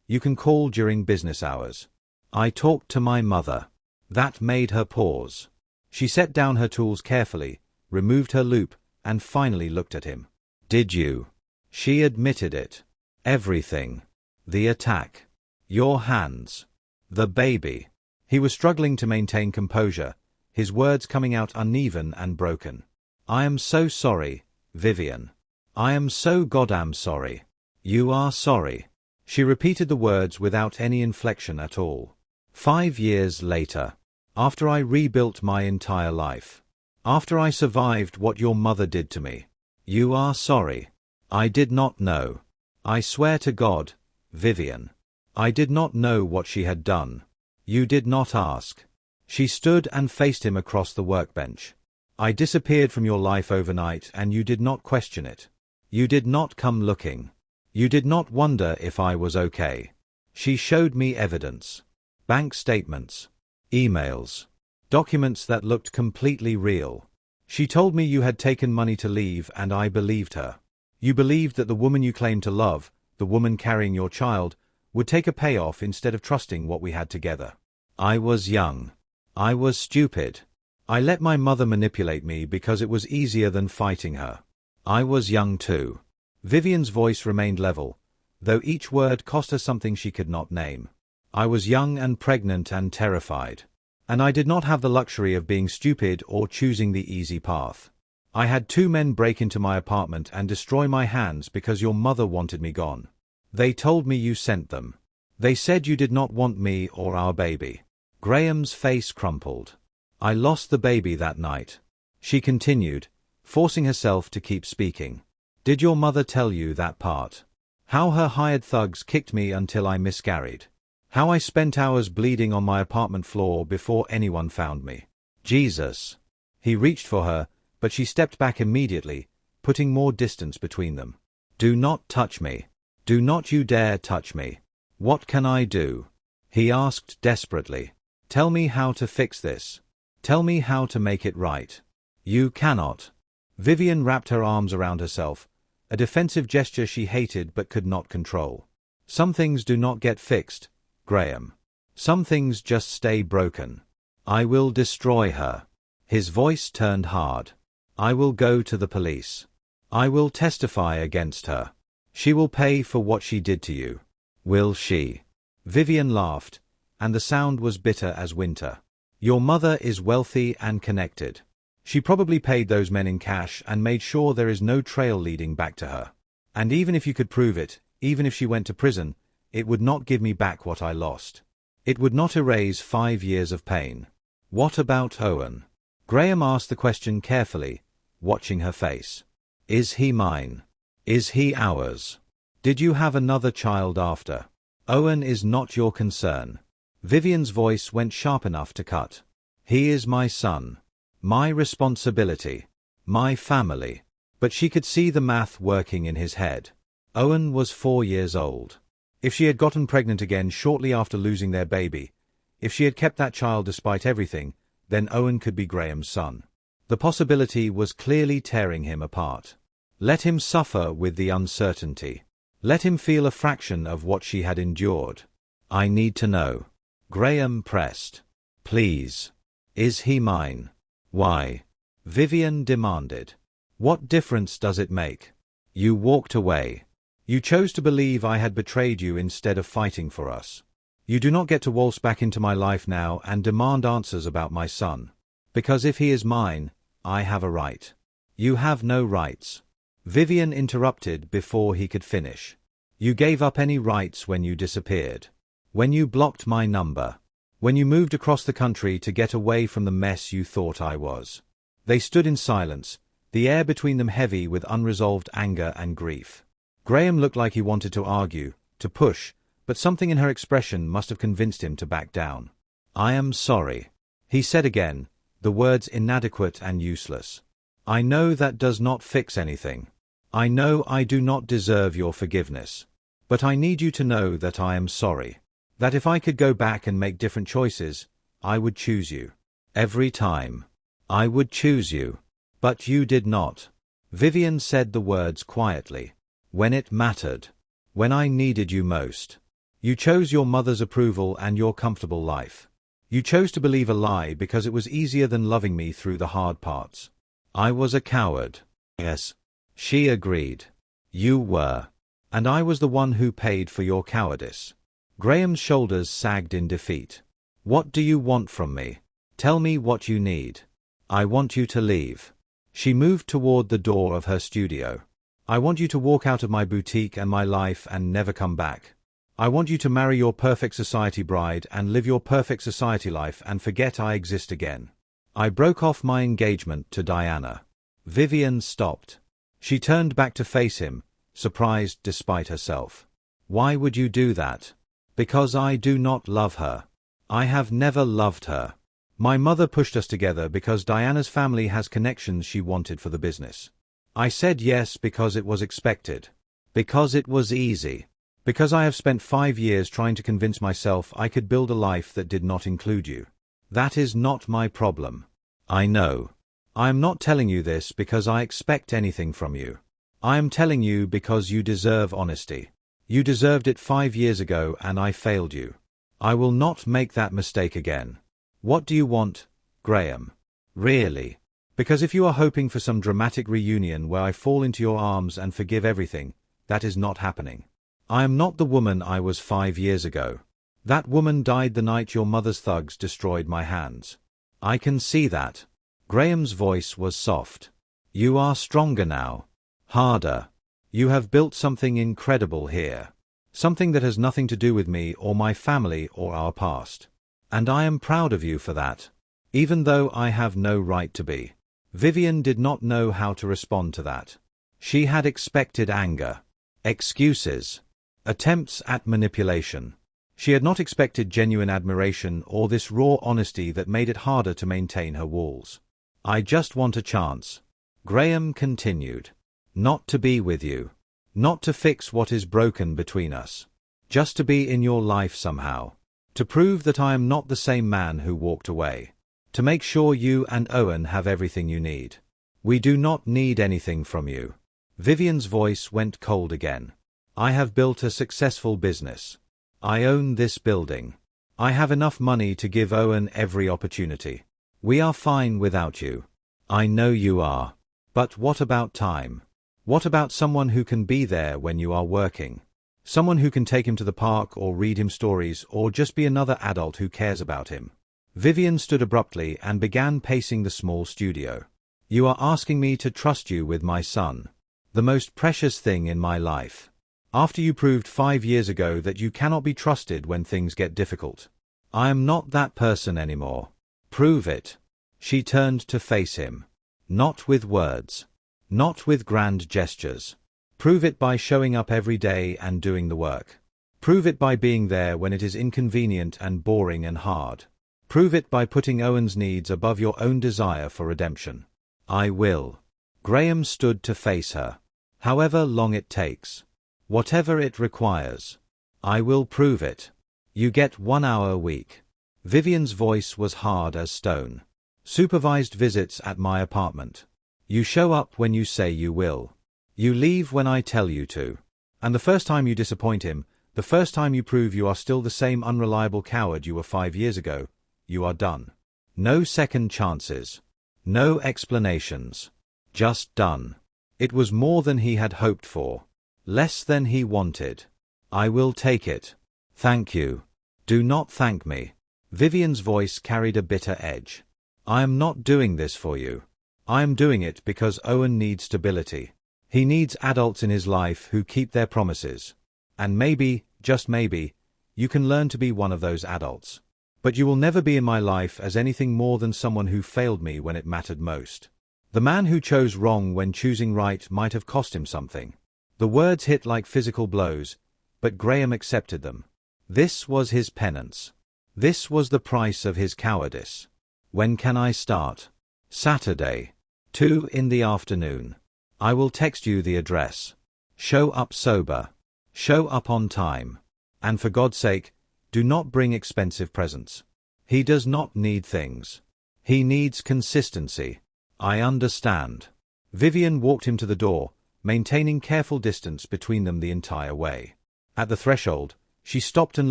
you can call during business hours. I talked to my mother. That made her pause. She set down her tools carefully, removed her loupe, and finally looked at him. Did you? She admitted it. Everything. The attack. Your hands. The baby. He was struggling to maintain composure, his words coming out uneven and broken. I am so sorry, Vivian. I am so goddamn sorry. You are sorry. She repeated the words without any inflection at all. 5 years later. After I rebuilt my entire life. After I survived what your mother did to me. You are sorry. I did not know. I swear to God, Vivian. I did not know what she had done. You did not ask. She stood and faced him across the workbench. I disappeared from your life overnight and you did not question it. You did not come looking. You did not wonder if I was okay. She showed me evidence. Bank statements. Emails. Documents that looked completely real. She told me you had taken money to leave and I believed her. You believed that the woman you claimed to love, the woman carrying your child, would take a payoff instead of trusting what we had together. I was young. I was stupid. I let my mother manipulate me because it was easier than fighting her. I was young too. Vivian's voice remained level, though each word cost her something she could not name. I was young and pregnant and terrified. And I did not have the luxury of being stupid or choosing the easy path. I had 2 men break into my apartment and destroy my hands because your mother wanted me gone. They told me you sent them. They said you did not want me or our baby. Graham's face crumpled. I lost the baby that night. She continued, forcing herself to keep speaking. Did your mother tell you that part? How her hired thugs kicked me until I miscarried. How I spent hours bleeding on my apartment floor before anyone found me. Jesus. He reached for her, but she stepped back immediately, putting more distance between them. Do not touch me. Do not you dare touch me. What can I do? He asked desperately. Tell me how to fix this. Tell me how to make it right. You cannot. Vivian wrapped her arms around herself, a defensive gesture she hated but could not control. Some things do not get fixed, Graham. Some things just stay broken. I will destroy her. His voice turned hard. I will go to the police. I will testify against her. She will pay for what she did to you. Will she? Vivian laughed, and the sound was bitter as winter. Your mother is wealthy and connected. She probably paid those men in cash and made sure there is no trail leading back to her. And even if you could prove it, even if she went to prison, it would not give me back what I lost. It would not erase 5 years of pain. What about Owen? Graham asked the question carefully, watching her face. Is he mine? Is he ours? Did you have another child after? Owen is not your concern. Vivian's voice went sharp enough to cut. He is my son. My responsibility. My family. But she could see the math working in his head. Owen was 4 years old. If she had gotten pregnant again shortly after losing their baby, if she had kept that child despite everything, then Owen could be Graham's son. The possibility was clearly tearing him apart. Let him suffer with the uncertainty. Let him feel a fraction of what she had endured. I need to know. Graham pressed. Please. Is he mine? Why? Vivian demanded. What difference does it make? You walked away. You chose to believe I had betrayed you instead of fighting for us. You do not get to waltz back into my life now and demand answers about my son. Because if he is mine, I have a right. You have no rights. Vivian interrupted before he could finish. You gave up any rights when you disappeared. When you blocked my number. When you moved across the country to get away from the mess you thought I was. They stood in silence, the air between them heavy with unresolved anger and grief. Graham looked like he wanted to argue, to push, but something in her expression must have convinced him to back down. I am sorry. He said again, the words inadequate and useless. I know that does not fix anything. I know I do not deserve your forgiveness. But I need you to know that I am sorry. That if I could go back and make different choices, I would choose you. Every time. I would choose you. But you did not. Vivian said the words quietly. When it mattered. When I needed you most. You chose your mother's approval and your comfortable life. You chose to believe a lie because it was easier than loving me through the hard parts. I was a coward. Yes. She agreed. You were. And I was the one who paid for your cowardice. Graham's shoulders sagged in defeat. What do you want from me? Tell me what you need. I want you to leave. She moved toward the door of her studio. I want you to walk out of my boutique and my life and never come back. I want you to marry your perfect society bride and live your perfect society life and forget I exist again. I broke off my engagement to Diana. Vivian stopped. She turned back to face him, surprised despite herself. Why would you do that? Because I do not love her. I have never loved her. My mother pushed us together because Diana's family has connections she wanted for the business. I said yes because it was expected. Because it was easy. Because I have spent 5 years trying to convince myself I could build a life that did not include you. That is not my problem. I know. I am not telling you this because I expect anything from you. I am telling you because you deserve honesty. You deserved it 5 years ago and I failed you. I will not make that mistake again. What do you want, Graham? Really? Because if you are hoping for some dramatic reunion where I fall into your arms and forgive everything, that is not happening. I am not the woman I was 5 years ago. That woman died the night your mother's thugs destroyed my hands. I can see that. Graham's voice was soft. You are stronger now. Harder. You have built something incredible here. Something that has nothing to do with me or my family or our past. And I am proud of you for that. Even though I have no right to be. Vivian did not know how to respond to that. She had expected anger. Excuses. Attempts at manipulation. She had not expected genuine admiration or this raw honesty that made it harder to maintain her walls. I just want a chance. Graham continued. Not to be with you. Not to fix what is broken between us. Just to be in your life somehow. To prove that I am not the same man who walked away. To make sure you and Owen have everything you need. We do not need anything from you. Vivian's voice went cold again. I have built a successful business. I own this building. I have enough money to give Owen every opportunity. We are fine without you. I know you are. But what about time? What about someone who can be there when you are working? Someone who can take him to the park or read him stories or just be another adult who cares about him. Vivian stood abruptly and began pacing the small studio. You are asking me to trust you with my son. The most precious thing in my life. After you proved 5 years ago that you cannot be trusted when things get difficult. I am not that person anymore. Prove it. She turned to face him. Not with words. Not with grand gestures. Prove it by showing up every day and doing the work. Prove it by being there when it is inconvenient and boring and hard. Prove it by putting Owen's needs above your own desire for redemption. I will. Graham stood to face her. However long it takes. Whatever it requires. I will prove it. You get 1 hour a week. Vivian's voice was hard as stone. Supervised visits at my apartment. You show up when you say you will. You leave when I tell you to. And the first time you disappoint him, the first time you prove you are still the same unreliable coward you were 5 years ago, you are done. No second chances. No explanations. Just done. It was more than he had hoped for. Less than he wanted. I will take it. Thank you. Do not thank me. Vivian's voice carried a bitter edge. I am not doing this for you. I am doing it because Owen needs stability. He needs adults in his life who keep their promises. And maybe, just maybe, you can learn to be one of those adults. But you will never be in my life as anything more than someone who failed me when it mattered most. The man who chose wrong when choosing right might have cost him something. The words hit like physical blows, but Graham accepted them. This was his penance. This was the price of his cowardice. When can I start? Saturday. 2 in the afternoon. I will text you the address. Show up sober. Show up on time. And for God's sake, Do not bring expensive presents. He does not need things. He needs consistency. I understand. Vivian walked him to the door, maintaining careful distance between them the entire way. At the threshold, she stopped and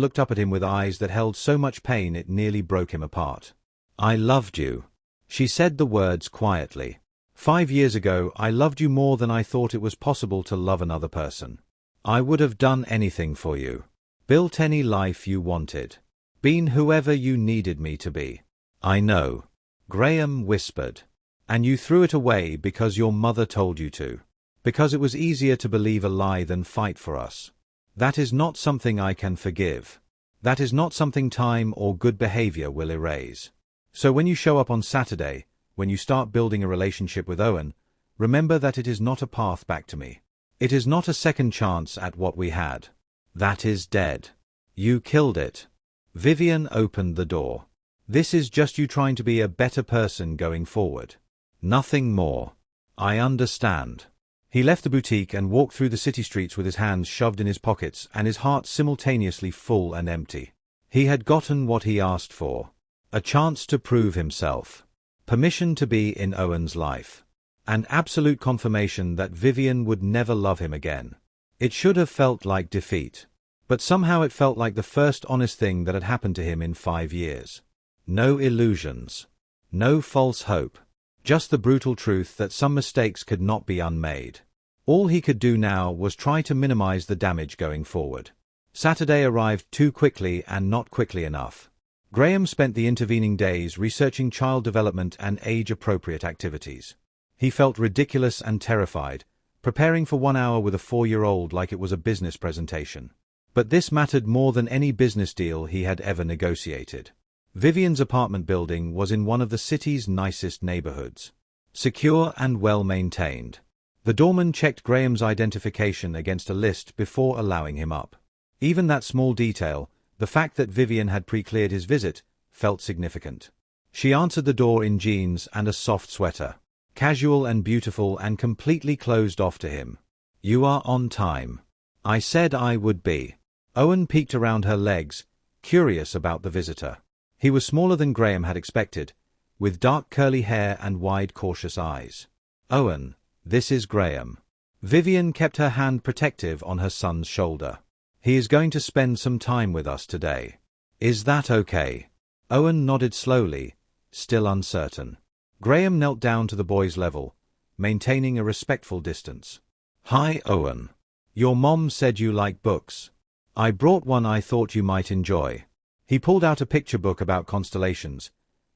looked up at him with eyes that held so much pain it nearly broke him apart. I loved you. She said the words quietly. 5 years ago, I loved you more than I thought it was possible to love another person. I would have done anything for you. Built any life you wanted. Been whoever you needed me to be. I know. Graham whispered. And you threw it away because your mother told you to. Because it was easier to believe a lie than fight for us. That is not something I can forgive. That is not something time or good behavior will erase. So when you show up on Saturday, when you start building a relationship with Owen, remember that it is not a path back to me. It is not a second chance at what we had. That is dead. You killed it. Vivian opened the door. This is just you trying to be a better person going forward. Nothing more. I understand. He left the boutique and walked through the city streets with his hands shoved in his pockets and his heart simultaneously full and empty. He had gotten what he asked for. A chance to prove himself. Permission to be in Owen's life. And absolute confirmation that Vivian would never love him again. It should have felt like defeat. But somehow it felt like the first honest thing that had happened to him in 5 years. No illusions. No false hope. Just the brutal truth that some mistakes could not be unmade. All he could do now was try to minimize the damage going forward. Saturday arrived too quickly and not quickly enough. Graham spent the intervening days researching child development and age-appropriate activities. He felt ridiculous and terrified, preparing for 1 hour with a 4-year-old like it was a business presentation. But this mattered more than any business deal he had ever negotiated. Vivian's apartment building was in one of the city's nicest neighborhoods. Secure and well-maintained. The doorman checked Graham's identification against a list before allowing him up. Even that small detail, the fact that Vivian had pre-cleared his visit, felt significant. She answered the door in jeans and a soft sweater. Casual and beautiful and completely closed off to him. You are on time. I said I would be. Owen peeked around her legs, curious about the visitor. He was smaller than Graham had expected, with dark curly hair and wide cautious eyes. Owen, this is Graham. Vivian kept her hand protective on her son's shoulder. He is going to spend some time with us today. Is that okay? Owen nodded slowly, still uncertain. Graham knelt down to the boy's level, maintaining a respectful distance. Hi, Owen. Your mom said you like books. I brought one I thought you might enjoy. He pulled out a picture book about constellations,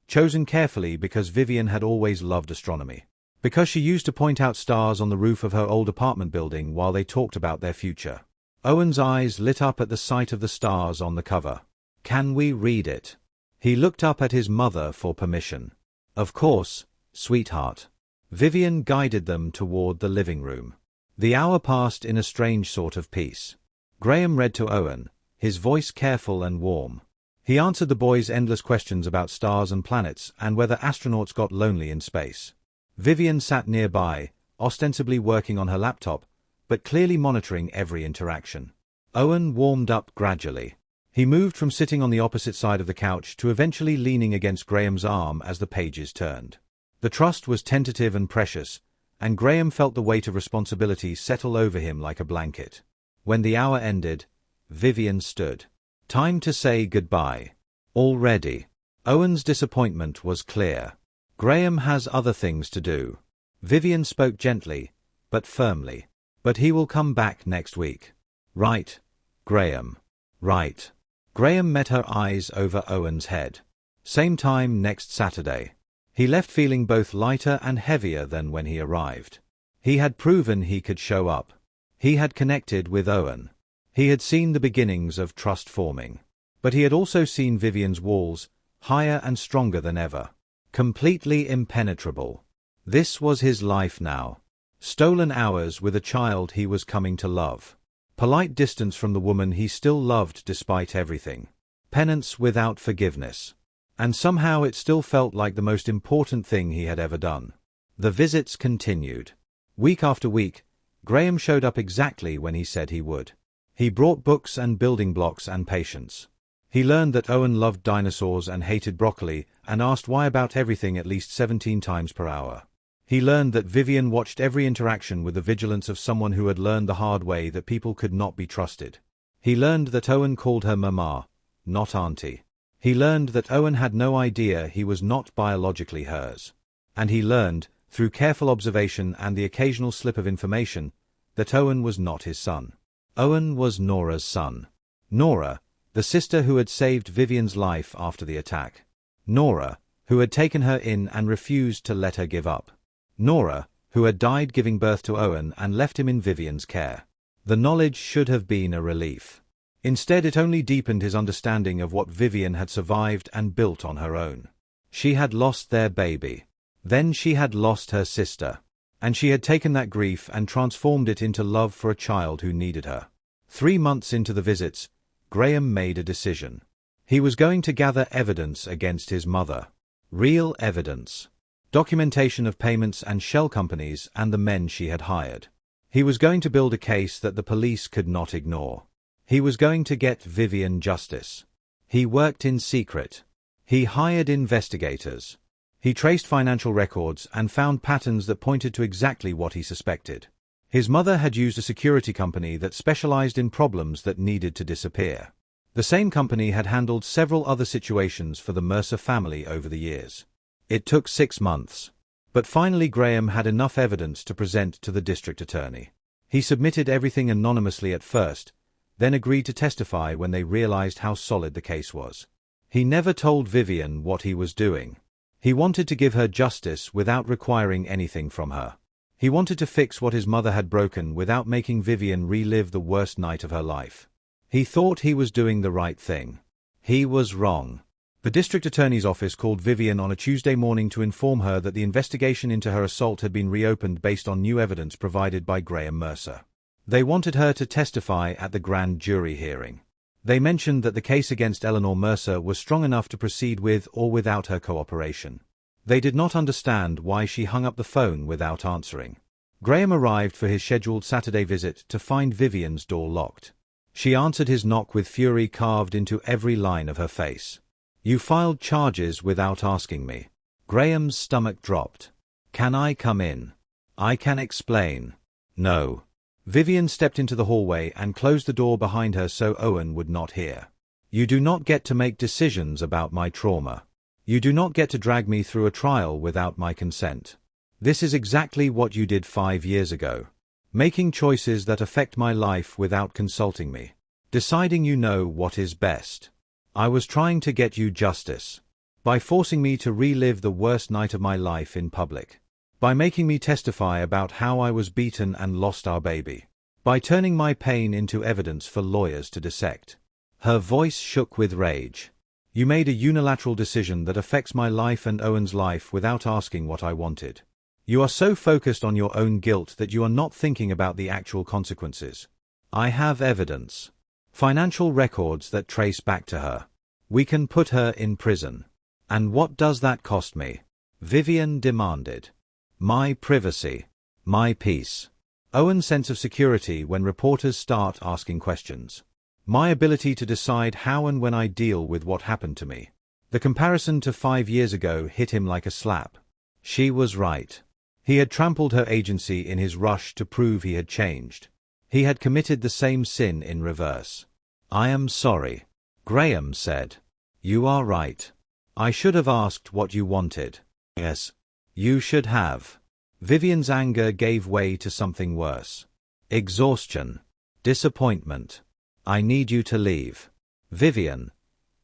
chosen carefully because Vivian had always loved astronomy. Because she used to point out stars on the roof of her old apartment building while they talked about their future. Owen's eyes lit up at the sight of the stars on the cover. Can we read it? He looked up at his mother for permission. Of course, sweetheart. Vivian guided them toward the living room. The hour passed in a strange sort of peace. Graham read to Owen, his voice careful and warm. He answered the boy's endless questions about stars and planets and whether astronauts got lonely in space. Vivian sat nearby, ostensibly working on her laptop, but clearly monitoring every interaction. Owen warmed up gradually. He moved from sitting on the opposite side of the couch to eventually leaning against Graham's arm as the pages turned. The trust was tentative and precious, and Graham felt the weight of responsibility settle over him like a blanket. When the hour ended, Vivian stood. Time to say goodbye. Already. Owen's disappointment was clear. Graham has other things to do. Vivian spoke gently, but firmly. But he will come back next week. Right, Graham. Right. Graham met her eyes over Owen's head. Same time next Saturday. He left feeling both lighter and heavier than when he arrived. He had proven he could show up. He had connected with Owen. He had seen the beginnings of trust forming. But he had also seen Vivian's walls, higher and stronger than ever. Completely impenetrable. This was his life now. Stolen hours with a child he was coming to love. Polite distance from the woman he still loved despite everything. Penance without forgiveness. And somehow it still felt like the most important thing he had ever done. The visits continued. Week after week, Graham showed up exactly when he said he would. He brought books and building blocks and patience. He learned that Owen loved dinosaurs and hated broccoli, and asked why about everything at least 17 times per hour. He learned that Vivian watched every interaction with the vigilance of someone who had learned the hard way that people could not be trusted. He learned that Owen called her Mama, not Auntie. He learned that Owen had no idea he was not biologically hers. And he learned, through careful observation and the occasional slip of information, that Owen was not his son. Owen was Nora's son. Nora, the sister who had saved Vivian's life after the attack. Nora, who had taken her in and refused to let her give up. Nora, who had died giving birth to Owen and left him in Vivian's care. The knowledge should have been a relief. Instead, it only deepened his understanding of what Vivian had survived and built on her own. She had lost their baby. Then she had lost her sister. And she had taken that grief and transformed it into love for a child who needed her. 3 months into the visits, Graham made a decision. He was going to gather evidence against his mother. Real evidence. Documentation of payments and shell companies and the men she had hired. He was going to build a case that the police could not ignore. He was going to get Vivian justice. He worked in secret. He hired investigators. He traced financial records and found patterns that pointed to exactly what he suspected. His mother had used a security company that specialized in problems that needed to disappear. The same company had handled several other situations for the Mercer family over the years. It took 6 months. But finally Graham had enough evidence to present to the district attorney. He submitted everything anonymously at first, then agreed to testify when they realized how solid the case was. He never told Vivian what he was doing. He wanted to give her justice without requiring anything from her. He wanted to fix what his mother had broken without making Vivian relive the worst night of her life. He thought he was doing the right thing. He was wrong. The district attorney's office called Vivian on a Tuesday morning to inform her that the investigation into her assault had been reopened based on new evidence provided by Graham Mercer. They wanted her to testify at the grand jury hearing. They mentioned that the case against Eleanor Mercer was strong enough to proceed with or without her cooperation. They did not understand why she hung up the phone without answering. Graham arrived for his scheduled Saturday visit to find Vivian's door locked. She answered his knock with fury carved into every line of her face. "You filed charges without asking me." Graham's stomach dropped. "Can I come in? I can explain." "No." Vivian stepped into the hallway and closed the door behind her so Owen would not hear. "You do not get to make decisions about my trauma. You do not get to drag me through a trial without my consent. This is exactly what you did 5 years ago. Making choices that affect my life without consulting me. Deciding you know what is best. I was trying to get you justice. By forcing me to relive the worst night of my life in public. By making me testify about how I was beaten and lost our baby. By turning my pain into evidence for lawyers to dissect." Her voice shook with rage. "You made a unilateral decision that affects my life and Owen's life without asking what I wanted. You are so focused on your own guilt that you are not thinking about the actual consequences. I have evidence. Financial records that trace back to her. We can put her in prison. And what does that cost me?" Vivian demanded. "My privacy. My peace. Owen's sense of security when reporters start asking questions. My ability to decide how and when I deal with what happened to me." The comparison to 5 years ago hit him like a slap. She was right. He had trampled her agency in his rush to prove he had changed. He had committed the same sin in reverse. "I am sorry," Graham said. "You are right. I should have asked what you wanted." "Yes. You should have." Vivian's anger gave way to something worse. Exhaustion. Disappointment. "I need you to leave." "Vivian.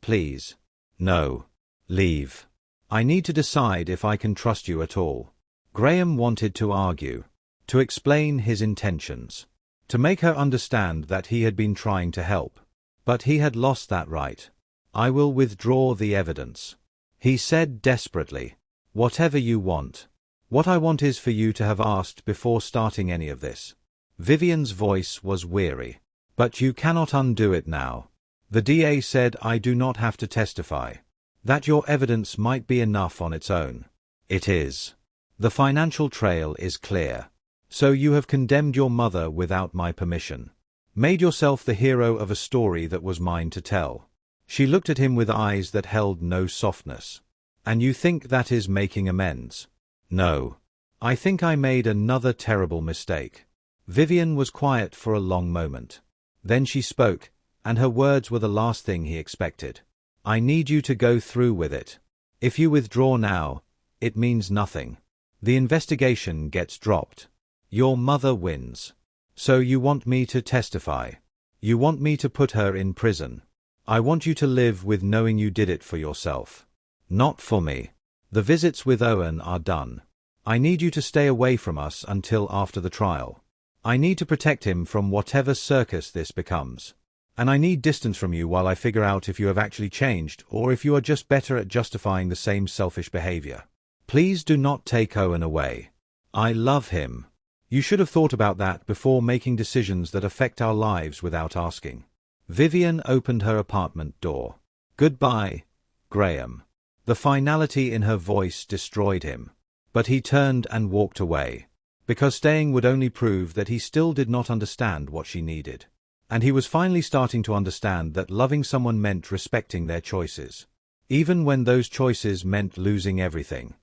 Please." "No. Leave. I need to decide if I can trust you at all." Graham wanted to argue. To explain his intentions. To make her understand that he had been trying to help. But he had lost that right. "I will withdraw the evidence," he said desperately. "Whatever you want. What I want is for you to have asked before starting any of this." Vivian's voice was weary. "But you cannot undo it now. The DA said I do not have to testify. That your evidence might be enough on its own. It is. The financial trail is clear. So you have condemned your mother without my permission. Made yourself the hero of a story that was mine to tell. She looked at him with eyes that held no softness. "And you think that is making amends?" "No. I think I made another terrible mistake." Vivian was quiet for a long moment. Then she spoke, and her words were the last thing he expected. "I need you to go through with it. If you withdraw now, it means nothing. The investigation gets dropped. Your mother wins. So you want me to testify? You want me to put her in prison? I want you to live with knowing you did it for yourself. Not for me. The visits with Owen are done. I need you to stay away from us until after the trial. I need to protect him from whatever circus this becomes. And I need distance from you while I figure out if you have actually changed or if you are just better at justifying the same selfish behavior. Please do not take Owen away. I love him. You should have thought about that before making decisions that affect our lives without asking." Vivian opened her apartment door. "Goodbye, Graham." The finality in her voice destroyed him. But he turned and walked away. Because staying would only prove that he still did not understand what she needed. And he was finally starting to understand that loving someone meant respecting their choices. Even when those choices meant losing everything.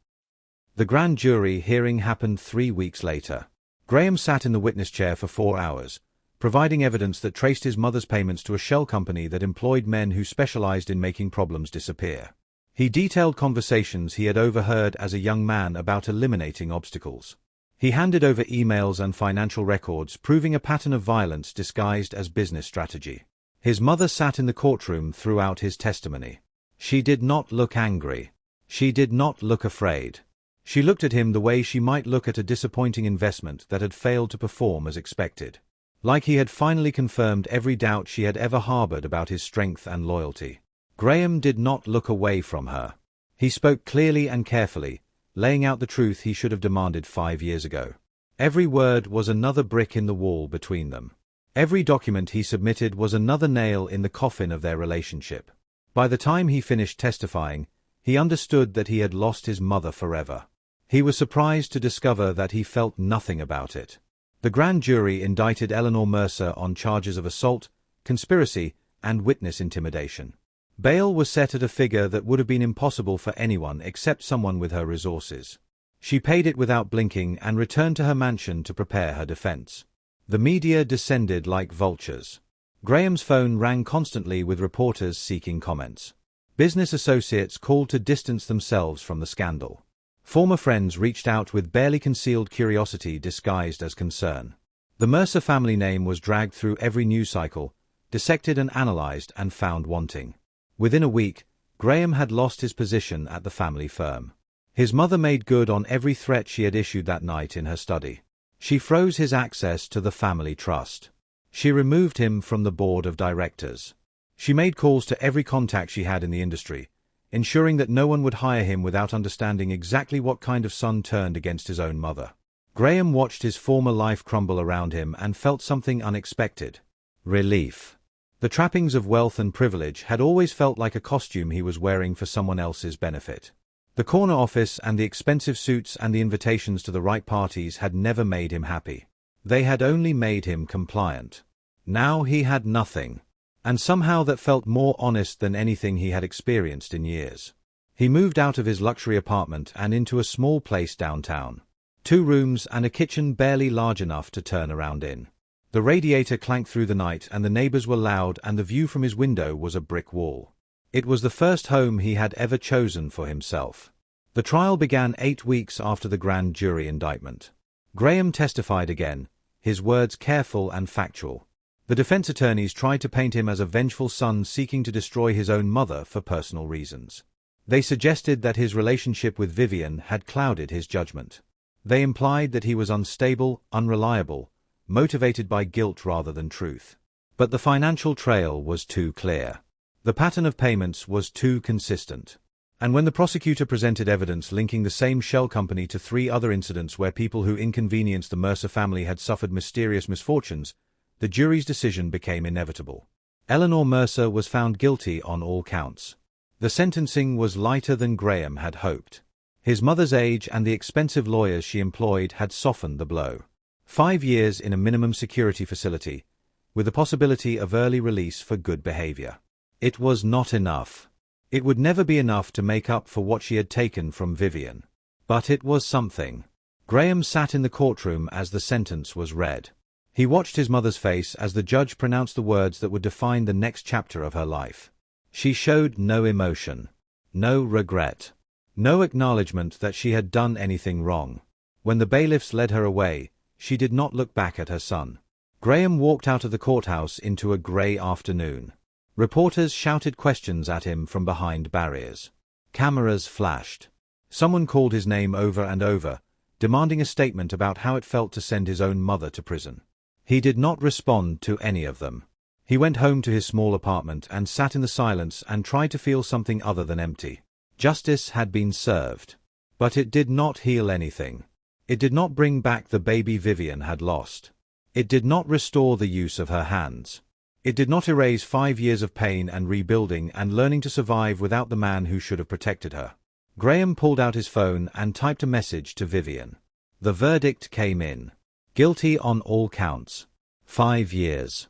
The grand jury hearing happened 3 weeks later. Graham sat in the witness chair for 4 hours, providing evidence that traced his mother's payments to a shell company that employed men who specialized in making problems disappear. He detailed conversations he had overheard as a young man about eliminating obstacles. He handed over emails and financial records proving a pattern of violence disguised as business strategy. His mother sat in the courtroom throughout his testimony. She did not look angry. She did not look afraid. She looked at him the way she might look at a disappointing investment that had failed to perform as expected. Like he had finally confirmed every doubt she had ever harbored about his strength and loyalty. Graham did not look away from her. He spoke clearly and carefully, laying out the truth he should have demanded 5 years ago. Every word was another brick in the wall between them. Every document he submitted was another nail in the coffin of their relationship. By the time he finished testifying, he understood that he had lost his mother forever. He was surprised to discover that he felt nothing about it. The grand jury indicted Eleanor Mercer on charges of assault, conspiracy, and witness intimidation. Bail was set at a figure that would have been impossible for anyone except someone with her resources. She paid it without blinking and returned to her mansion to prepare her defense. The media descended like vultures. Graham's phone rang constantly with reporters seeking comments. Business associates called to distance themselves from the scandal. Former friends reached out with barely concealed curiosity disguised as concern. The Mercer family name was dragged through every news cycle, dissected and analyzed and found wanting. Within a week, Graham had lost his position at the family firm. His mother made good on every threat she had issued that night in her study. She froze his access to the family trust. She removed him from the board of directors. She made calls to every contact she had in the industry, ensuring that no one would hire him without understanding exactly what kind of son turned against his own mother. Graham watched his former life crumble around him and felt something unexpected. Relief. The trappings of wealth and privilege had always felt like a costume he was wearing for someone else's benefit. The corner office and the expensive suits and the invitations to the right parties had never made him happy. They had only made him compliant. Now he had nothing. And somehow that felt more honest than anything he had experienced in years. He moved out of his luxury apartment and into a small place downtown. 2 rooms and a kitchen barely large enough to turn around in. The radiator clanked through the night and the neighbors were loud and the view from his window was a brick wall. It was the first home he had ever chosen for himself. The trial began 8 weeks after the grand jury indictment. Graham testified again, his words careful and factual. The defense attorneys tried to paint him as a vengeful son seeking to destroy his own mother for personal reasons. They suggested that his relationship with Vivian had clouded his judgment. They implied that he was unstable, unreliable, motivated by guilt rather than truth. But the financial trail was too clear. The pattern of payments was too consistent. And when the prosecutor presented evidence linking the same shell company to 3 other incidents where people who inconvenienced the Mercer family had suffered mysterious misfortunes, the jury's decision became inevitable. Eleanor Mercer was found guilty on all counts. The sentencing was lighter than Graham had hoped. His mother's age and the expensive lawyers she employed had softened the blow. 5 years in a minimum security facility, with the possibility of early release for good behavior. It was not enough. It would never be enough to make up for what she had taken from Vivian. But it was something. Graham sat in the courtroom as the sentence was read. He watched his mother's face as the judge pronounced the words that would define the next chapter of her life. She showed no emotion, no regret, no acknowledgement that she had done anything wrong. When the bailiffs led her away, she did not look back at her son. Graham walked out of the courthouse into a grey afternoon. Reporters shouted questions at him from behind barriers. Cameras flashed. Someone called his name over and over, demanding a statement about how it felt to send his own mother to prison. He did not respond to any of them. He went home to his small apartment and sat in the silence and tried to feel something other than empty. Justice had been served. But it did not heal anything. It did not bring back the baby Vivian had lost. It did not restore the use of her hands. It did not erase 5 years of pain and rebuilding and learning to survive without the man who should have protected her. Graham pulled out his phone and typed a message to Vivian. The verdict came in. Guilty on all counts. 5 years.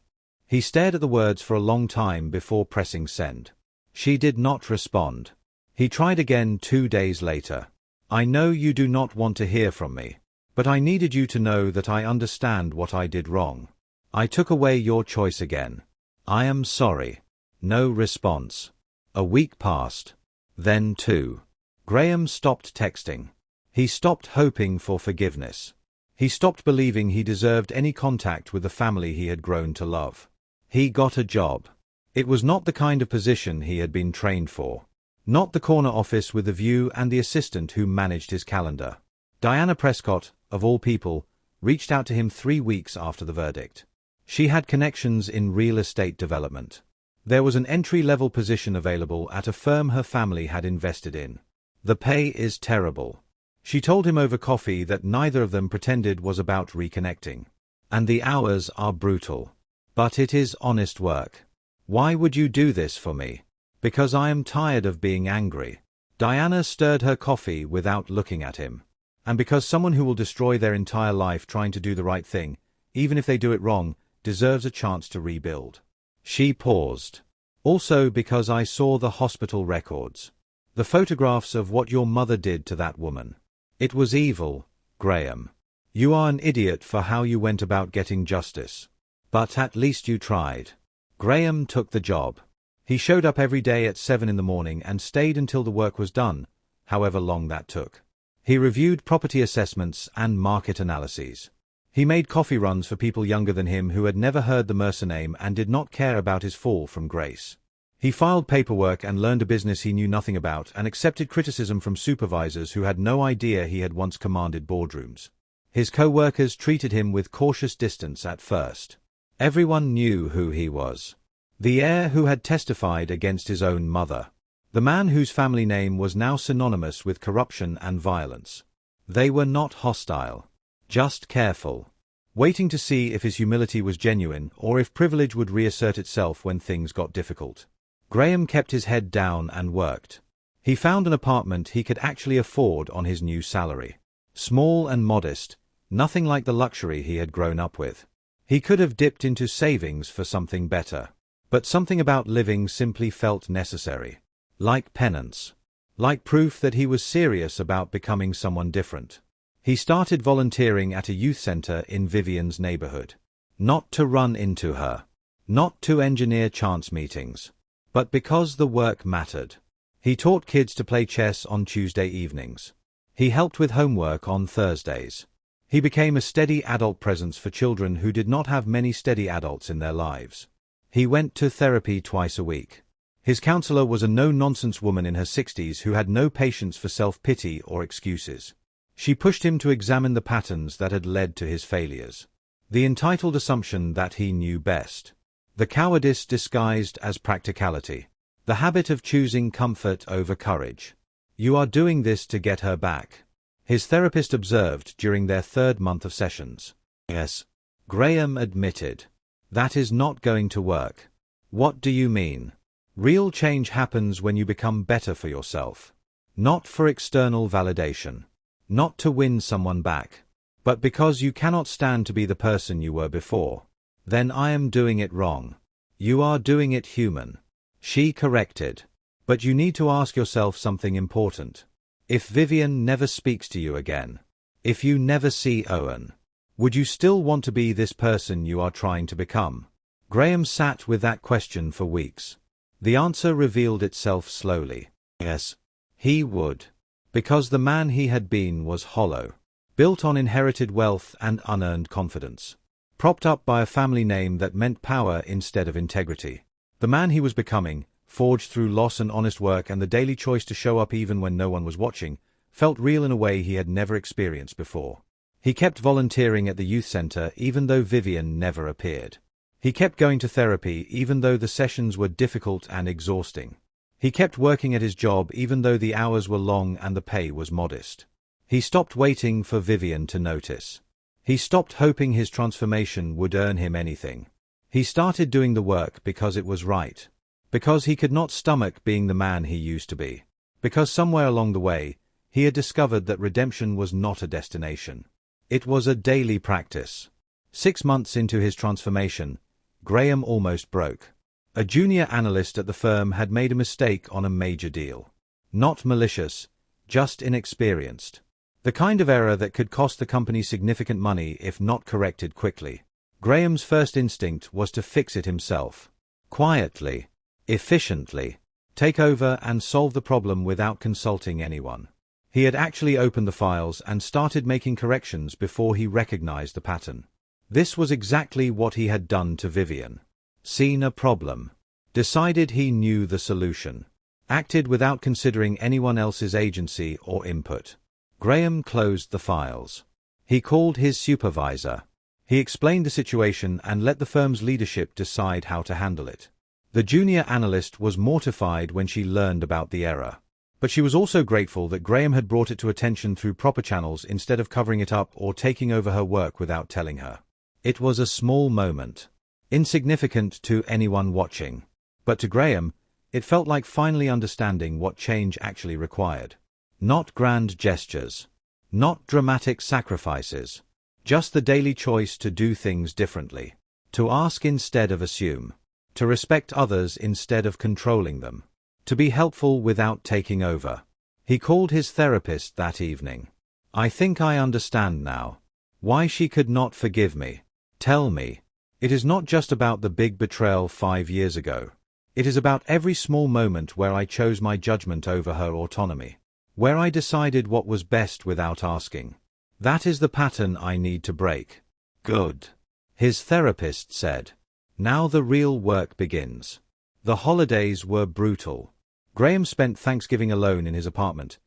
He stared at the words for a long time before pressing send. She did not respond. He tried again 2 days later. I know you do not want to hear from me, but I needed you to know that I understand what I did wrong. I took away your choice again. I am sorry. No response. A week passed. Then 2. Graham stopped texting. He stopped hoping for forgiveness. He stopped believing he deserved any contact with the family he had grown to love. He got a job. It was not the kind of position he had been trained for. Not the corner office with the view and the assistant who managed his calendar. Diana Prescott, of all people, reached out to him 3 weeks after the verdict. She had connections in real estate development. There was an entry-level position available at a firm her family had invested in. The pay is terrible. She told him over coffee that neither of them pretended was about reconnecting. And the hours are brutal. But it is honest work. Why would you do this for me? Because I am tired of being angry. Diana stirred her coffee without looking at him. And because someone who will destroy their entire life trying to do the right thing, even if they do it wrong, deserves a chance to rebuild. She paused. Also because I saw the hospital records. The photographs of what your mother did to that woman. It was evil, Graham. You are an idiot for how you went about getting justice. But at least you tried. Graham took the job. He showed up every day at 7 in the morning and stayed until the work was done, however long that took. He reviewed property assessments and market analyses. He made coffee runs for people younger than him who had never heard the Mercer name and did not care about his fall from grace. He filed paperwork and learned a business he knew nothing about and accepted criticism from supervisors who had no idea he had once commanded boardrooms. His co-workers treated him with cautious distance at first. Everyone knew who he was. The heir who had testified against his own mother. The man whose family name was now synonymous with corruption and violence. They were not hostile. Just careful. Waiting to see if his humility was genuine or if privilege would reassert itself when things got difficult. Graham kept his head down and worked. He found an apartment he could actually afford on his new salary. Small and modest, nothing like the luxury he had grown up with. He could have dipped into savings for something better. But something about living simply felt necessary. Like penance. Like proof that he was serious about becoming someone different. He started volunteering at a youth center in Vivian's neighborhood. Not to run into her. Not to engineer chance meetings. But because the work mattered. He taught kids to play chess on Tuesday evenings. He helped with homework on Thursdays. He became a steady adult presence for children who did not have many steady adults in their lives. He went to therapy twice a week. His counselor was a no-nonsense woman in her 60s who had no patience for self-pity or excuses. She pushed him to examine the patterns that had led to his failures. The entitled assumption that he knew best. The cowardice disguised as practicality. The habit of choosing comfort over courage. You are doing this to get her back. His therapist observed during their 3rd month of sessions. Yes. Graham admitted. That is not going to work. What do you mean? Real change happens when you become better for yourself. Not for external validation. Not to win someone back. But because you cannot stand to be the person you were before. Then I am doing it wrong. You are doing it human. She corrected. But you need to ask yourself something important. If Vivian never speaks to you again, if you never see Owen, would you still want to be this person you are trying to become? Graham sat with that question for weeks. The answer revealed itself slowly. Yes, he would. Because the man he had been was hollow, built on inherited wealth and unearned confidence, propped up by a family name that meant power instead of integrity. The man he was becoming, forged through loss and honest work and the daily choice to show up even when no one was watching, felt real in a way he had never experienced before. He kept volunteering at the youth center even though Vivian never appeared. He kept going to therapy even though the sessions were difficult and exhausting. He kept working at his job even though the hours were long and the pay was modest. He stopped waiting for Vivian to notice. He stopped hoping his transformation would earn him anything. He started doing the work because it was right. Because he could not stomach being the man he used to be. Because somewhere along the way, he had discovered that redemption was not a destination. It was a daily practice. 6 months into his transformation, Graham almost broke. A junior analyst at the firm had made a mistake on a major deal. Not malicious, just inexperienced. The kind of error that could cost the company significant money if not corrected quickly. Graham's first instinct was to fix it himself. Quietly. Efficiently. Take over and solve the problem without consulting anyone. He had actually opened the files and started making corrections before he recognized the pattern. This was exactly what he had done to Vivian. Seen a problem. Decided he knew the solution. Acted without considering anyone else's agency or input. Graham closed the files. He called his supervisor. He explained the situation and let the firm's leadership decide how to handle it. The junior analyst was mortified when she learned about the error. But she was also grateful that Graham had brought it to attention through proper channels instead of covering it up or taking over her work without telling her. It was a small moment. Insignificant to anyone watching. But to Graham, it felt like finally understanding what change actually required. Not grand gestures. Not dramatic sacrifices. Just the daily choice to do things differently. To ask instead of assume. To respect others instead of controlling them. To be helpful without taking over. He called his therapist that evening. I think I understand now. Why she could not forgive me. Tell me. It is not just about the big betrayal 5 years ago. It is about every small moment where I chose my judgment over her autonomy. Where I decided what was best without asking. That is the pattern I need to break. Good. His therapist said. Now the real work begins. The holidays were brutal. Graham spent Thanksgiving alone in his apartment,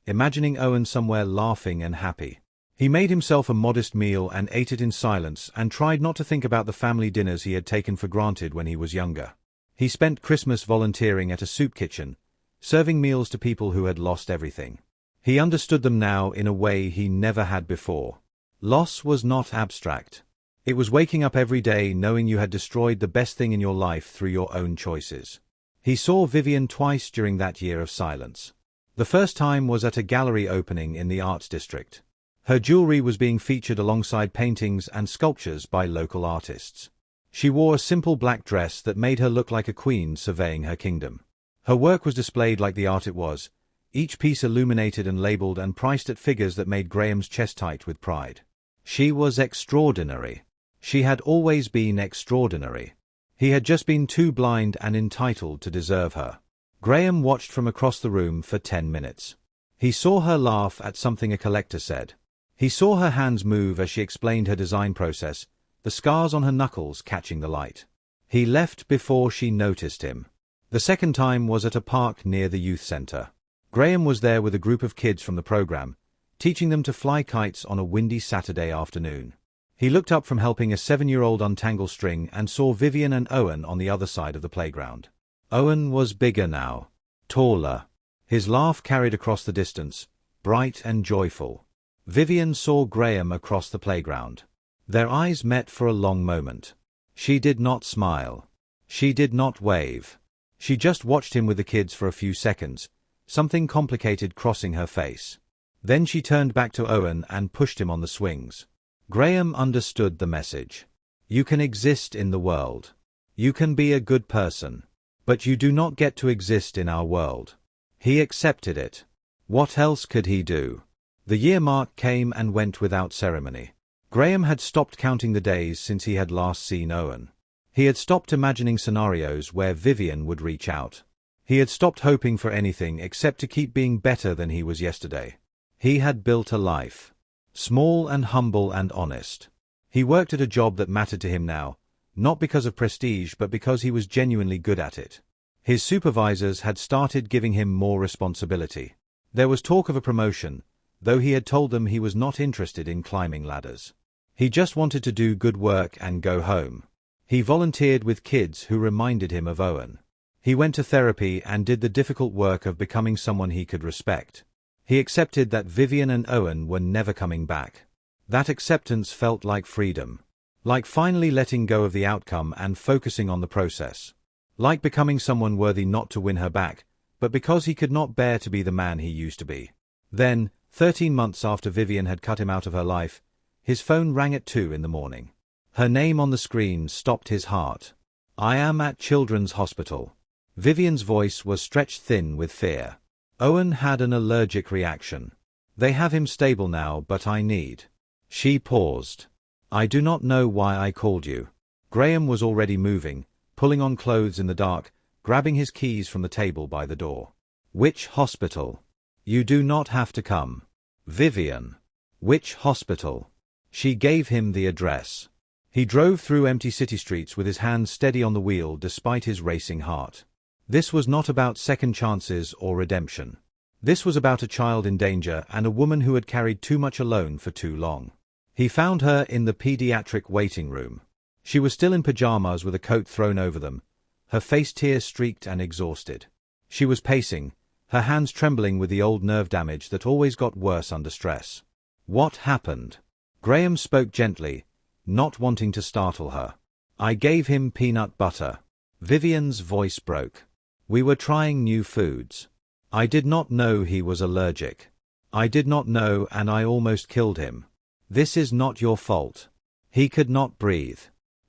imagining Owen somewhere laughing and happy. He made himself a modest meal and ate it in silence and tried not to think about the family dinners he had taken for granted when he was younger. He spent Christmas volunteering at a soup kitchen, serving meals to people who had lost everything. He understood them now in a way he never had before. Loss was not abstract. It was waking up every day knowing you had destroyed the best thing in your life through your own choices. He saw Vivian twice during that year of silence. The first time was at a gallery opening in the Arts District. Her jewelry was being featured alongside paintings and sculptures by local artists. She wore a simple black dress that made her look like a queen surveying her kingdom. Her work was displayed like the art it was, each piece illuminated and labeled and priced at figures that made Graham's chest tight with pride. She was extraordinary. She had always been extraordinary. He had just been too blind and entitled to deserve her. Graham watched from across the room for 10 minutes. He saw her laugh at something a collector said. He saw her hands move as she explained her design process, the scars on her knuckles catching the light. He left before she noticed him. The second time was at a park near the youth center. Graham was there with a group of kids from the program, teaching them to fly kites on a windy Saturday afternoon. He looked up from helping a 7-year-old untangle string and saw Vivian and Owen on the other side of the playground. Owen was bigger now, taller. His laugh carried across the distance, bright and joyful. Vivian saw Graham across the playground. Their eyes met for a long moment. She did not smile. She did not wave. She just watched him with the kids for a few seconds, something complicated crossing her face. Then she turned back to Owen and pushed him on the swings. Graham understood the message. You can exist in the world. You can be a good person. But you do not get to exist in our world. He accepted it. What else could he do? The year mark came and went without ceremony. Graham had stopped counting the days since he had last seen Owen. He had stopped imagining scenarios where Vivian would reach out. He had stopped hoping for anything except to keep being better than he was yesterday. He had built a life. Small and humble and honest. He worked at a job that mattered to him now, not because of prestige but because he was genuinely good at it. His supervisors had started giving him more responsibility. There was talk of a promotion, though he had told them he was not interested in climbing ladders. He just wanted to do good work and go home. He volunteered with kids who reminded him of Owen. He went to therapy and did the difficult work of becoming someone he could respect. He accepted that Vivian and Owen were never coming back. That acceptance felt like freedom. Like finally letting go of the outcome and focusing on the process. Like becoming someone worthy not to win her back, but because he could not bear to be the man he used to be. Then, 13 months after Vivian had cut him out of her life, his phone rang at 2 in the morning. Her name on the screen stopped his heart. "I am at Children's Hospital." Vivian's voice was stretched thin with fear. "Owen had an allergic reaction. They have him stable now, but I need." She paused. "I do not know why I called you." Graham was already moving, pulling on clothes in the dark, grabbing his keys from the table by the door. "Which hospital?" "You do not have to come." "Vivian." "Which hospital?" She gave him the address. He drove through empty city streets with his hands steady on the wheel despite his racing heart. This was not about second chances or redemption. This was about a child in danger and a woman who had carried too much alone for too long. He found her in the pediatric waiting room. She was still in pajamas with a coat thrown over them, her face tear-streaked and exhausted. She was pacing, her hands trembling with the old nerve damage that always got worse under stress. "What happened?" Graham spoke gently, not wanting to startle her. "I gave him peanut butter." Vivian's voice broke. "We were trying new foods. I did not know he was allergic. I did not know and I almost killed him. This is not your fault." He could not breathe.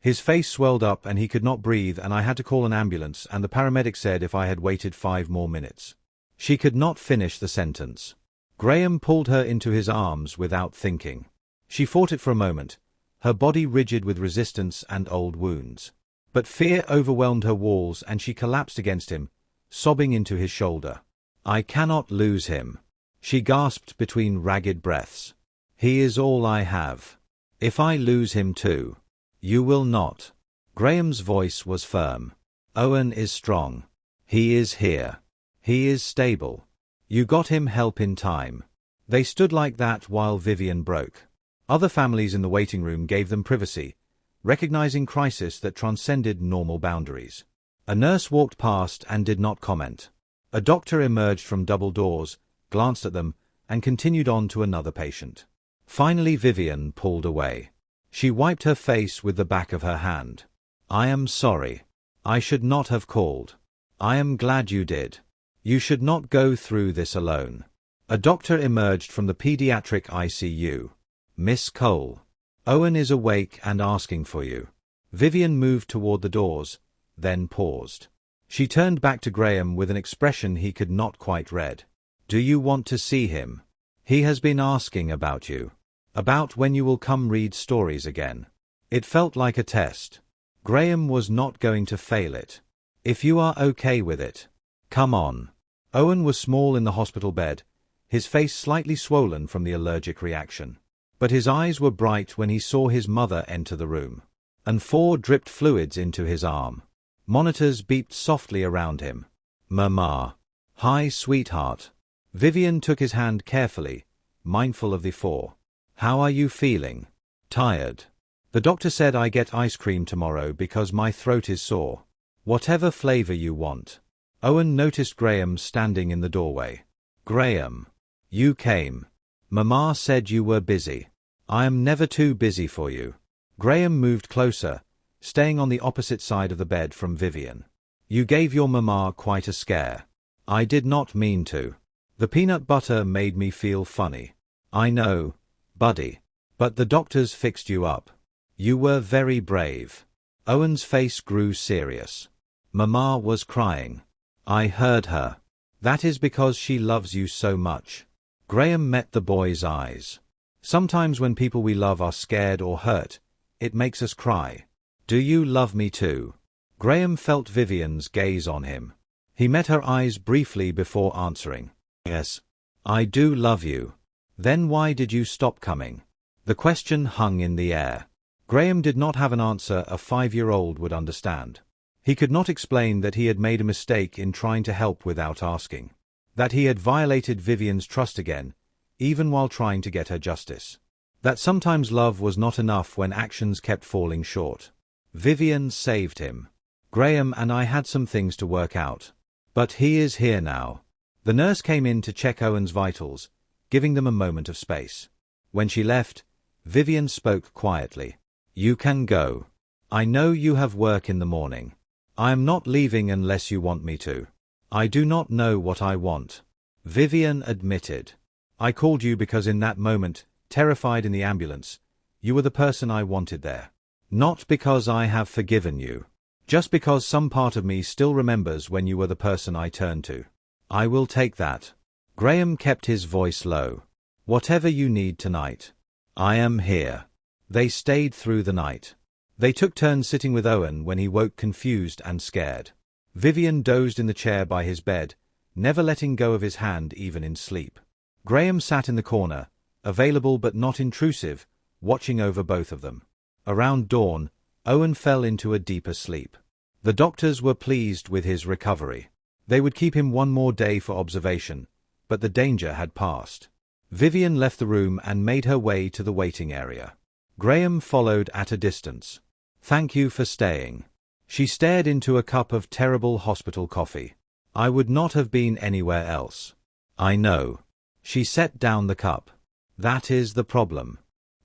His face swelled up and he could not breathe and I had to call an ambulance and the paramedic said if I had waited 5 more minutes. She could not finish the sentence. Graham pulled her into his arms without thinking. She fought it for a moment, her body rigid with resistance and old wounds. But fear overwhelmed her walls and she collapsed against him, sobbing into his shoulder. "I cannot lose him," she gasped between ragged breaths. "He is all I have. If I lose him too." "You will not." Graham's voice was firm. "Owen is strong. He is here. He is stable. You got him help in time." They stood like that while Vivian broke. Other families in the waiting room gave them privacy, recognizing crisis that transcended normal boundaries. A nurse walked past and did not comment. A doctor emerged from double doors, glanced at them, and continued on to another patient. Finally Vivian pulled away. She wiped her face with the back of her hand. "I am sorry. I should not have called. I am glad you did. You should not go through this alone." A doctor emerged from the pediatric ICU. "Miss Cole. Owen is awake and asking for you." Vivian moved toward the doors, then paused. She turned back to Graham with an expression he could not quite read. "Do you want to see him? He has been asking about you. About when you will come read stories again." It felt like a test. Graham was not going to fail it. "If you are okay with it. Come on." Owen was small in the hospital bed, his face slightly swollen from the allergic reaction. But his eyes were bright when he saw his mother enter the room. And 4 dripped fluids into his arm. Monitors beeped softly around him. "Mama." "Hi, sweetheart." Vivian took his hand carefully, mindful of the 4. "How are you feeling?" "Tired. The doctor said I get ice cream tomorrow because my throat is sore." "Whatever flavor you want." Owen noticed Graham standing in the doorway. "Graham. You came. Mama said you were busy." "I am never too busy for you." Graham moved closer, staying on the opposite side of the bed from Vivian. "You gave your mama quite a scare." "I did not mean to. The peanut butter made me feel funny." "I know, buddy. But the doctors fixed you up. You were very brave." Owen's face grew serious. Mama was crying. I heard her. That is because she loves you so much. Graham met the boy's eyes. Sometimes when people we love are scared or hurt, it makes us cry. Do you love me too? Graham felt Vivian's gaze on him. He met her eyes briefly before answering. Yes. I do love you. Then why did you stop coming? The question hung in the air. Graham did not have an answer a 5-year-old would understand. He could not explain that he had made a mistake in trying to help without asking. That he had violated Vivian's trust again, even while trying to get her justice. That sometimes love was not enough when actions kept falling short. Vivian saved him. Graham and I had some things to work out. But he is here now. The nurse came in to check Owen's vitals, giving them a moment of space. When she left, Vivian spoke quietly. You can go. I know you have work in the morning. I am not leaving unless you want me to. I do not know what I want. Vivian admitted. I called you because in that moment, terrified in the ambulance, you were the person I wanted there. Not because I have forgiven you. Just because some part of me still remembers when you were the person I turned to. I will take that. Graham kept his voice low. Whatever you need tonight. I am here. They stayed through the night. They took turns sitting with Owen when he woke confused and scared. Vivian dozed in the chair by his bed, never letting go of his hand even in sleep. Graham sat in the corner, available but not intrusive, watching over both of them. Around dawn, Owen fell into a deeper sleep. The doctors were pleased with his recovery. They would keep him one more day for observation, but the danger had passed. Vivian left the room and made her way to the waiting area. Graham followed at a distance. Thank you for staying. She stared into a cup of terrible hospital coffee. I would not have been anywhere else. I know. She set down the cup. That is the problem.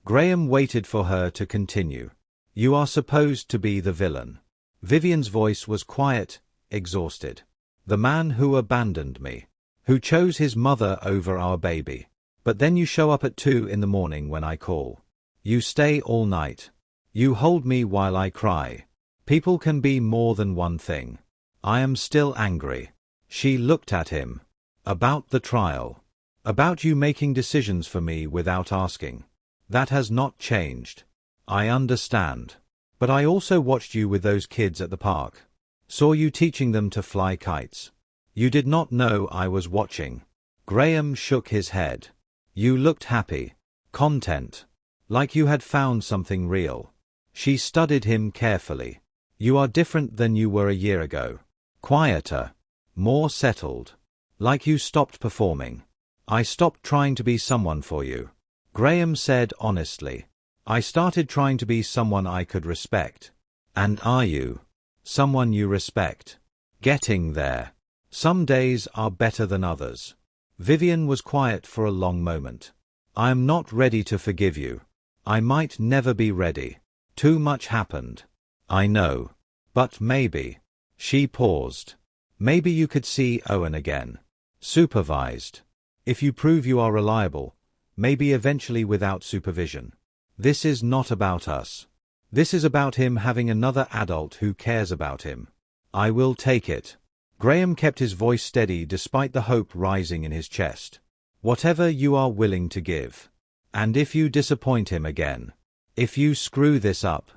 Graham waited for her to continue. You are supposed to be the villain. Vivian's voice was quiet, exhausted. The man who abandoned me. Who chose his mother over our baby. But then you show up at 2 in the morning when I call. You stay all night. You hold me while I cry. People can be more than one thing. I am still angry. She looked at him. About the trial. About you making decisions for me without asking. That has not changed. I understand. But I also watched you with those kids at the park. Saw you teaching them to fly kites. You did not know I was watching. Graham shook his head. You looked happy. Content. Like you had found something real. She studied him carefully. You are different than you were a year ago. Quieter. More settled. Like you stopped performing. I stopped trying to be someone for you. Graham said honestly. I started trying to be someone I could respect. And are you? Someone you respect. Getting there. Some days are better than others. Vivian was quiet for a long moment. I am not ready to forgive you. I might never be ready. Too much happened. I know. But maybe. She paused. Maybe you could see Owen again. Supervised. If you prove you are reliable, maybe eventually without supervision. This is not about us. This is about him having another adult who cares about him. I will take it. Graham kept his voice steady despite the hope rising in his chest. Whatever you are willing to give. And if you disappoint him again. If you screw this up.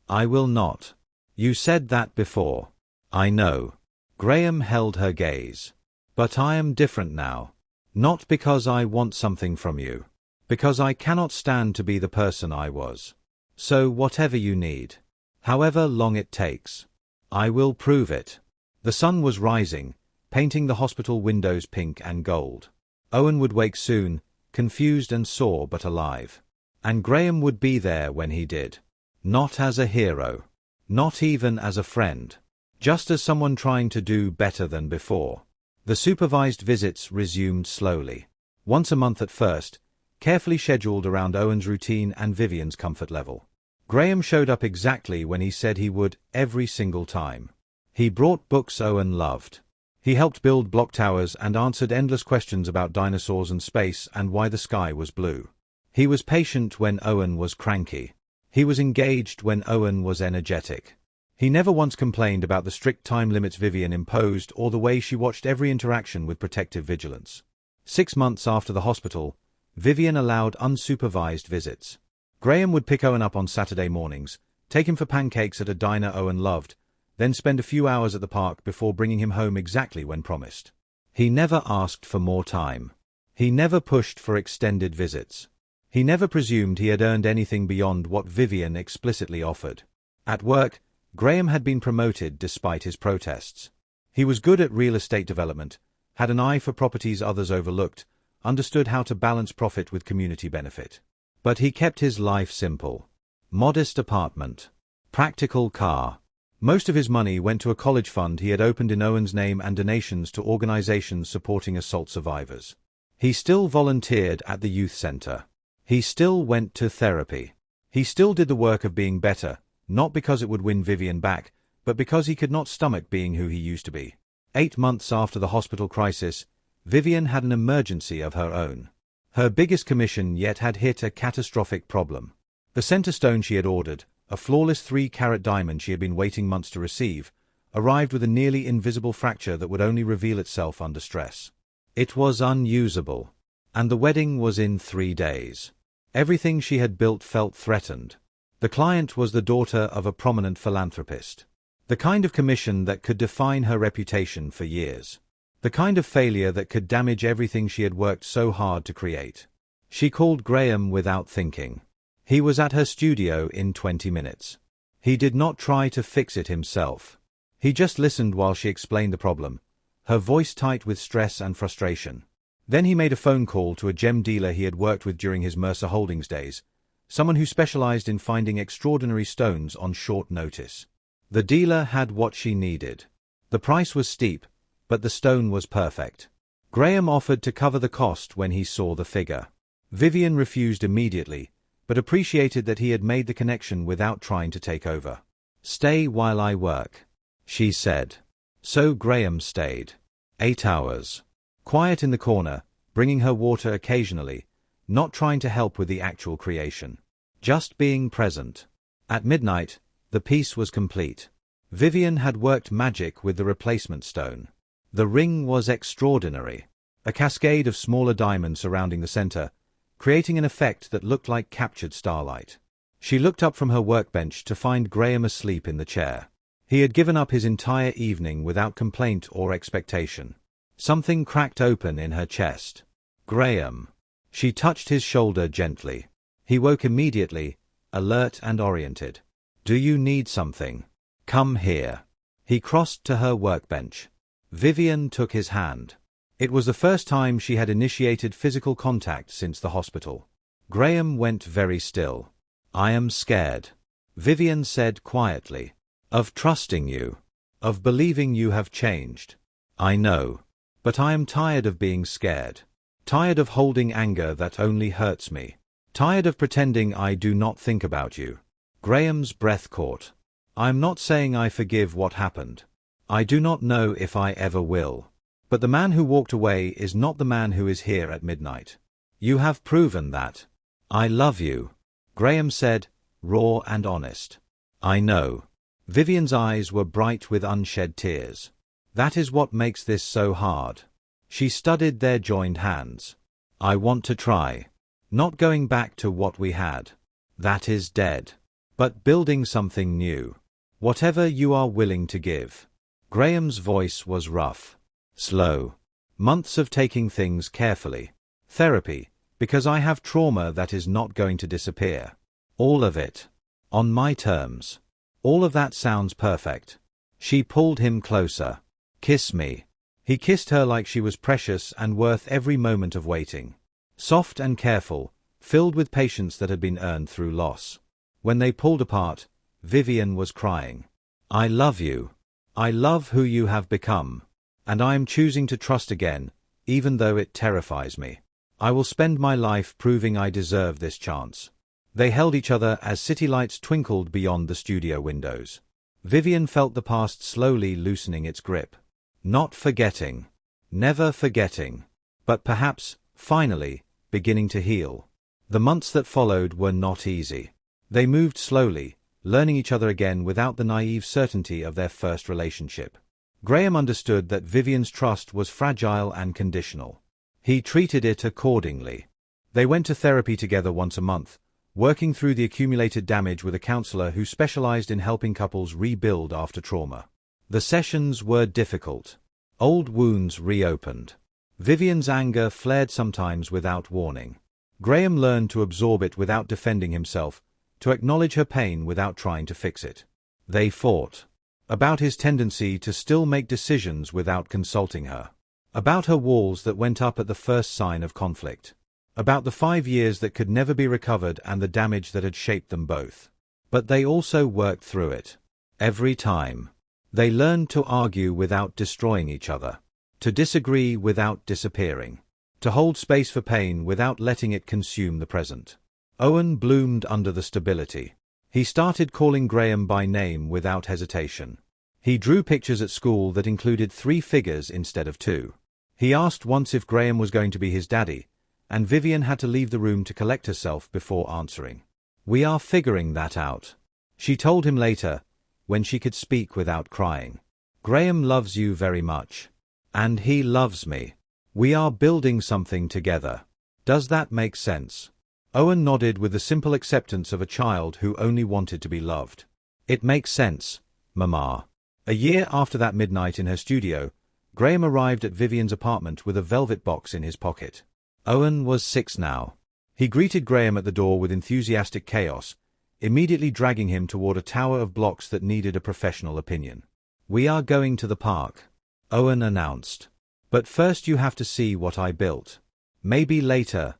I will not. You said that before. I know. Graham held her gaze. But I am different now. Not because I want something from you. Because I cannot stand to be the person I was. So whatever you need. However long it takes. I will prove it. The sun was rising, painting the hospital windows pink and gold. Owen would wake soon, confused and sore but alive. And Graham would be there when he did. Not as a hero. Not even as a friend. Just as someone trying to do better than before. The supervised visits resumed slowly. Once a month at first, carefully scheduled around Owen's routine and Vivian's comfort level. Graham showed up exactly when he said he would, every single time. He brought books Owen loved. He helped build block towers and answered endless questions about dinosaurs and space and why the sky was blue. He was patient when Owen was cranky. He was engaged when Owen was energetic. He never once complained about the strict time limits Vivian imposed or the way she watched every interaction with protective vigilance. 6 months after the hospital, Vivian allowed unsupervised visits. Graham would pick Owen up on Saturday mornings, take him for pancakes at a diner Owen loved, then spend a few hours at the park before bringing him home exactly when promised. He never asked for more time. He never pushed for extended visits. He never presumed he had earned anything beyond what Vivian explicitly offered. At work, Graham had been promoted despite his protests. He was good at real estate development, had an eye for properties others overlooked, understood how to balance profit with community benefit. But he kept his life simple. Modest apartment. Practical car. Most of his money went to a college fund he had opened in Owen's name and donations to organizations supporting assault survivors. He still volunteered at the youth center. He still went to therapy. He still did the work of being better, not because it would win Vivian back, but because he could not stomach being who he used to be. 8 months after the hospital crisis, Vivian had an emergency of her own. Her biggest commission yet had hit a catastrophic problem. The center stone she had ordered, a flawless 3-carat diamond she had been waiting months to receive, arrived with a nearly invisible fracture that would only reveal itself under stress. It was unusable. And the wedding was in 3 days. Everything she had built felt threatened. The client was the daughter of a prominent philanthropist. The kind of commission that could define her reputation for years. The kind of failure that could damage everything she had worked so hard to create. She called Graham without thinking. He was at her studio in 20 minutes. He did not try to fix it himself. He just listened while she explained the problem, her voice tight with stress and frustration. Then he made a phone call to a gem dealer he had worked with during his Mercer Holdings days, someone who specialized in finding extraordinary stones on short notice. The dealer had what she needed. The price was steep, but the stone was perfect. Graham offered to cover the cost when he saw the figure. Vivian refused immediately, but appreciated that he had made the connection without trying to take over. "Stay while I work," she said. So Graham stayed. 8 hours. Quiet in the corner, bringing her water occasionally, not trying to help with the actual creation. Just being present. At midnight, the piece was complete. Vivian had worked magic with the replacement stone. The ring was extraordinary. A cascade of smaller diamonds surrounding the center, creating an effect that looked like captured starlight. She looked up from her workbench to find Graham asleep in the chair. He had given up his entire evening without complaint or expectation. Something cracked open in her chest. "Graham." She touched his shoulder gently. He woke immediately, alert and oriented. "Do you need something? Come here." He crossed to her workbench. Vivian took his hand. It was the first time she had initiated physical contact since the hospital. Graham went very still. "I am scared," Vivian said quietly. "Of trusting you. Of believing you have changed. I know. But I am tired of being scared. Tired of holding anger that only hurts me. Tired of pretending I do not think about you." Graham's breath caught. "I am not saying I forgive what happened. I do not know if I ever will. But the man who walked away is not the man who is here at midnight. You have proven that. I love you," Graham said, raw and honest. "I know." Vivian's eyes were bright with unshed tears. "That is what makes this so hard." She studied their joined hands. "I want to try. Not going back to what we had. That is dead. But building something new. Whatever you are willing to give." Graham's voice was rough. Slow. "Months of taking things carefully. Therapy, because I have trauma that is not going to disappear. All of it. On my terms. All of that sounds perfect." She pulled him closer. "Kiss me." He kissed her like she was precious and worth every moment of waiting. Soft and careful, filled with patience that had been earned through loss. When they pulled apart, Vivian was crying. "I love you. I love who you have become. And I am choosing to trust again, even though it terrifies me. I will spend my life proving I deserve this chance." They held each other as city lights twinkled beyond the studio windows. Vivian felt the past slowly loosening its grip. Not forgetting. Never forgetting. But perhaps, finally, beginning to heal. The months that followed were not easy. They moved slowly, learning each other again without the naive certainty of their first relationship. Graham understood that Vivian's trust was fragile and conditional. He treated it accordingly. They went to therapy together once a month, working through the accumulated damage with a counselor who specialized in helping couples rebuild after trauma. The sessions were difficult. Old wounds reopened. Vivian's anger flared sometimes without warning. Graham learned to absorb it without defending himself, to acknowledge her pain without trying to fix it. They fought. About his tendency to still make decisions without consulting her. About her walls that went up at the first sign of conflict. About the 5 years that could never be recovered and the damage that had shaped them both. But they also worked through it. Every time. They learned to argue without destroying each other. To disagree without disappearing. To hold space for pain without letting it consume the present. Owen bloomed under the stability. He started calling Graham by name without hesitation. He drew pictures at school that included 3 figures instead of 2. He asked once if Graham was going to be his daddy, and Vivian had to leave the room to collect herself before answering. "We are figuring that out," she told him later, when she could speak without crying. "Graham loves you very much. And he loves me. We are building something together. Does that make sense?" Owen nodded with the simple acceptance of a child who only wanted to be loved. "It makes sense, Mama." A year after that midnight in her studio, Graham arrived at Vivian's apartment with a velvet box in his pocket. Owen was 6 now. He greeted Graham at the door with enthusiastic chaos, immediately dragging him toward a tower of blocks that needed a professional opinion. "We are going to the park," Owen announced. "But first you have to see what I built. Maybe later,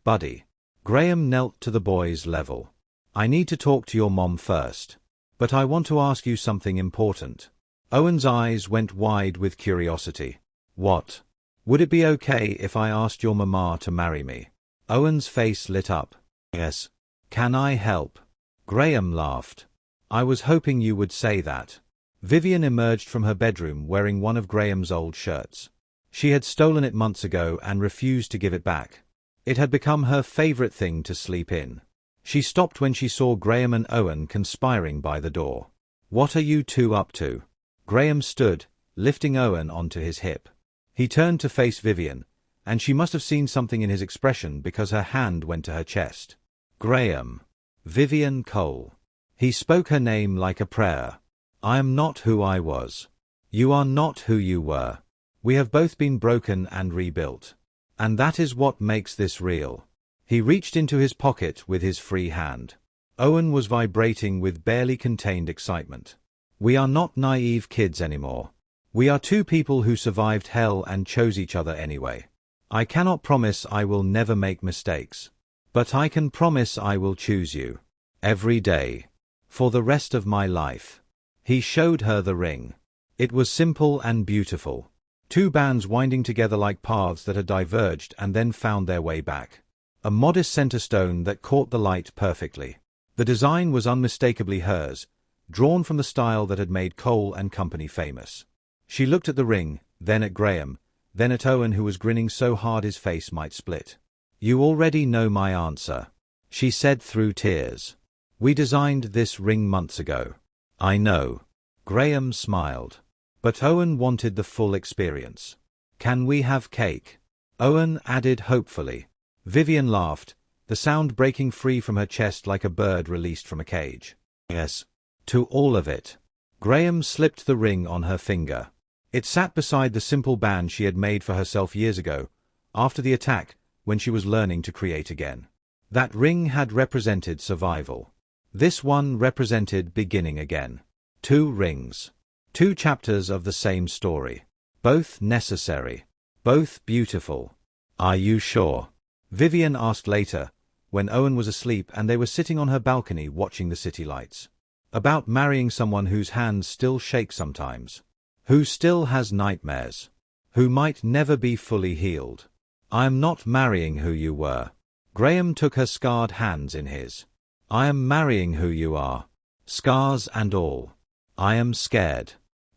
buddy." Graham knelt to the boy's level. "I need to talk to your mom first. But I want to ask you something important." Owen's eyes went wide with curiosity. "What?" "Would it be okay if I asked your mama to marry me?" Owen's face lit up. "Yes." "Can I help?" Graham laughed. "I was hoping you would say that." Vivian emerged from her bedroom wearing one of Graham's old shirts. She had stolen it months ago and refused to give it back. It had become her favorite thing to sleep in. She stopped when she saw Graham and Owen conspiring by the door. "What are you two up to?" Graham stood, lifting Owen onto his hip. He turned to face Vivian, and she must have seen something in his expression because her hand went to her chest. "Graham." "Vivian Cole." He spoke her name like a prayer. "I am not who I was. You are not who you were. We have both been broken and rebuilt. And that is what makes this real." He reached into his pocket with his free hand. Owen was vibrating with barely contained excitement. "We are not naive kids anymore. We are 2 people who survived hell and chose each other anyway. I cannot promise I will never make mistakes. But I can promise I will choose you. Every day. For the rest of my life." He showed her the ring. It was simple and beautiful. 2 bands winding together like paths that had diverged and then found their way back. A modest center stone that caught the light perfectly. The design was unmistakably hers, drawn from the style that had made Cole and Company famous. She looked at the ring, then at Graham, then at Owen, who was grinning so hard his face might split. "You already know my answer," she said through tears. "We designed this ring months ago." "I know." Graham smiled. But Owen wanted the full experience. "Can we have cake?" Owen added hopefully. Vivian laughed, the sound breaking free from her chest like a bird released from a cage. "Yes. To all of it." Graham slipped the ring on her finger. It sat beside the simple band she had made for herself years ago, after the attack, when she was learning to create again. That ring had represented survival. This one represented beginning again. 2 rings. 2 chapters of the same story. Both necessary. Both beautiful. "Are you sure?" Vivian asked later, when Owen was asleep and they were sitting on her balcony watching the city lights. "About marrying someone whose hands still shake sometimes. Who still has nightmares. Who might never be fully healed." "I am not marrying who you were." Graham took her scarred hands in his. "I am marrying who you are. Scars and all. I am scared."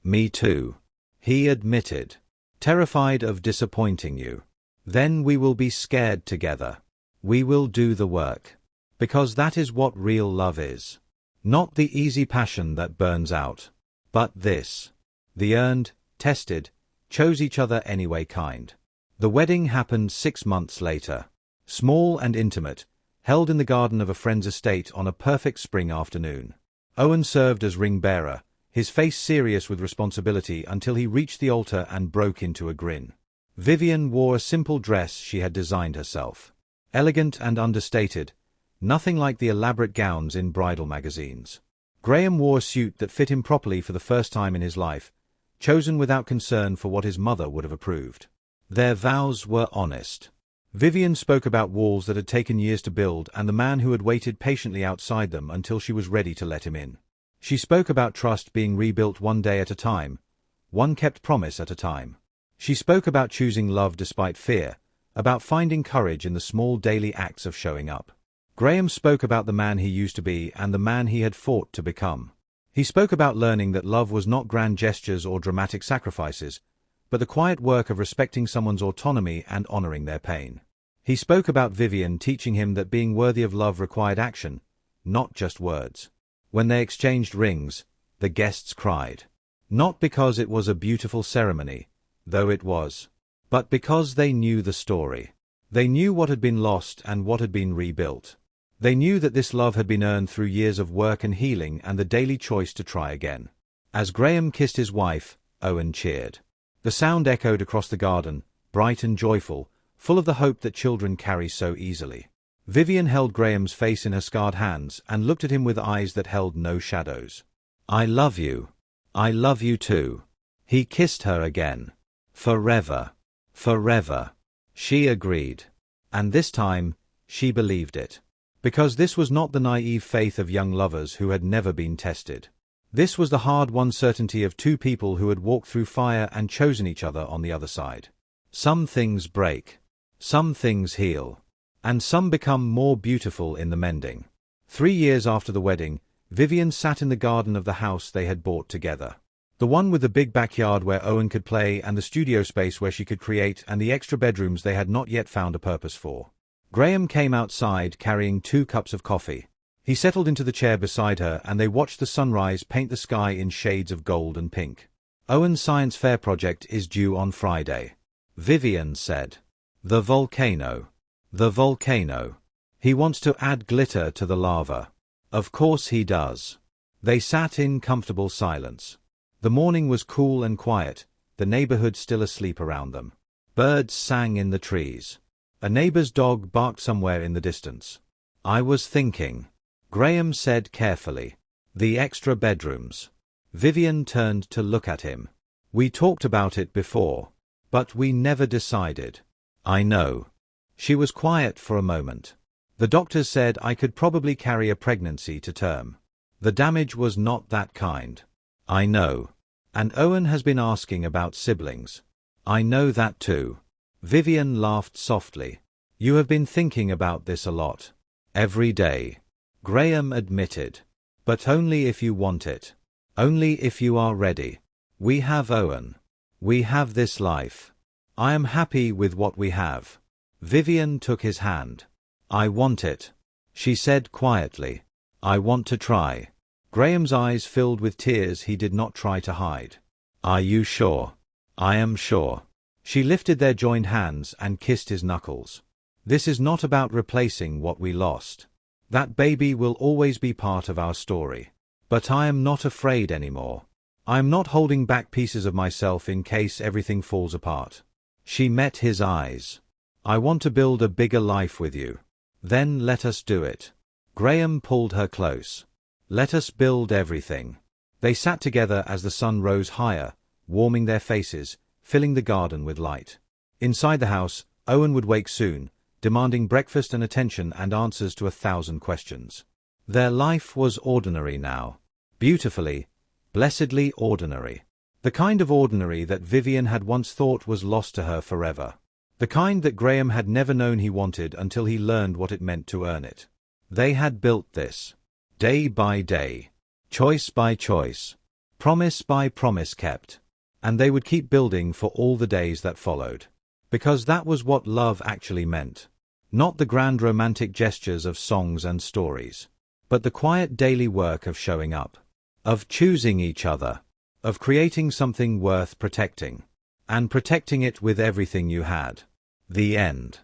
"Me too," he admitted. "Terrified of disappointing you. Then we will be scared together. We will do the work. Because that is what real love is. Not the easy passion that burns out. But this. The earned, tested, chose each other anyway kind. The wedding happened 6 months later. Small and intimate, held in the garden of a friend's estate on a perfect spring afternoon. Owen served as ring-bearer, his face serious with responsibility until he reached the altar and broke into a grin. Vivian wore a simple dress she had designed herself. Elegant and understated, nothing like the elaborate gowns in bridal magazines. Graham wore a suit that fit him properly for the first time in his life, chosen without concern for what his mother would have approved. Their vows were honest. Vivian spoke about walls that had taken years to build and the man who had waited patiently outside them until she was ready to let him in. She spoke about trust being rebuilt one day at a time, one kept promise at a time. She spoke about choosing love despite fear, about finding courage in the small daily acts of showing up. Graham spoke about the man he used to be and the man he had fought to become. He spoke about learning that love was not grand gestures or dramatic sacrifices, but the quiet work of respecting someone's autonomy and honoring their pain. He spoke about Vivian teaching him that being worthy of love required action, not just words. When they exchanged rings, the guests cried. Not because it was a beautiful ceremony, though it was, but because they knew the story. They knew what had been lost and what had been rebuilt. They knew that this love had been earned through years of work and healing and the daily choice to try again. As Graham kissed his wife, Owen cheered. The sound echoed across the garden, bright and joyful, full of the hope that children carry so easily. Vivian held Graham's face in her scarred hands and looked at him with eyes that held no shadows. I love you. I love you too. He kissed her again. Forever. Forever. She agreed. And this time, she believed it. Because this was not the naive faith of young lovers who had never been tested. This was the hard-won certainty of two people who had walked through fire and chosen each other on the other side. Some things break. Some things heal. And some become more beautiful in the mending. 3 years after the wedding, Vivian sat in the garden of the house they had bought together. The one with the big backyard where Owen could play and the studio space where she could create and the extra bedrooms they had not yet found a purpose for. Graham came outside carrying 2 cups of coffee. He settled into the chair beside her and they watched the sunrise paint the sky in shades of gold and pink. Owen's science fair project is due on Friday. Vivian said. The volcano. The volcano. He wants to add glitter to the lava. Of course he does. They sat in comfortable silence. The morning was cool and quiet, the neighborhood still asleep around them. Birds sang in the trees. A neighbor's dog barked somewhere in the distance. I was thinking. Graham said carefully. The extra bedrooms. Vivian turned to look at him. We talked about it before. But we never decided. I know. She was quiet for a moment. The doctors said I could probably carry a pregnancy to term. The damage was not that kind. I know. And Owen has been asking about siblings. I know that too. Vivian laughed softly. You have been thinking about this a lot. Every day. Graham admitted. But only if you want it. Only if you are ready. We have Owen. We have this life. I am happy with what we have. Vivian took his hand. I want it. She said quietly. I want to try. Graham's eyes filled with tears he did not try to hide. Are you sure? I am sure. She lifted their joined hands and kissed his knuckles. This is not about replacing what we lost. That baby will always be part of our story. But I am not afraid anymore. I am not holding back pieces of myself in case everything falls apart. She met his eyes. I want to build a bigger life with you. Then let us do it. Graham pulled her close. Let us build everything. They sat together as the sun rose higher, warming their faces, filling the garden with light. Inside the house, Owen would wake soon, demanding breakfast and attention and answers to 1,000 questions. Their life was ordinary now. Beautifully, blessedly ordinary. The kind of ordinary that Vivian had once thought was lost to her forever. The kind that Graham had never known he wanted until he learned what it meant to earn it. They had built this. Day by day. Choice by choice. Promise by promise kept. And they would keep building for all the days that followed. Because that was what love actually meant. Not the grand romantic gestures of songs and stories. but the quiet daily work of showing up, of choosing each other, of creating something worth protecting, and protecting it with everything you had. The end.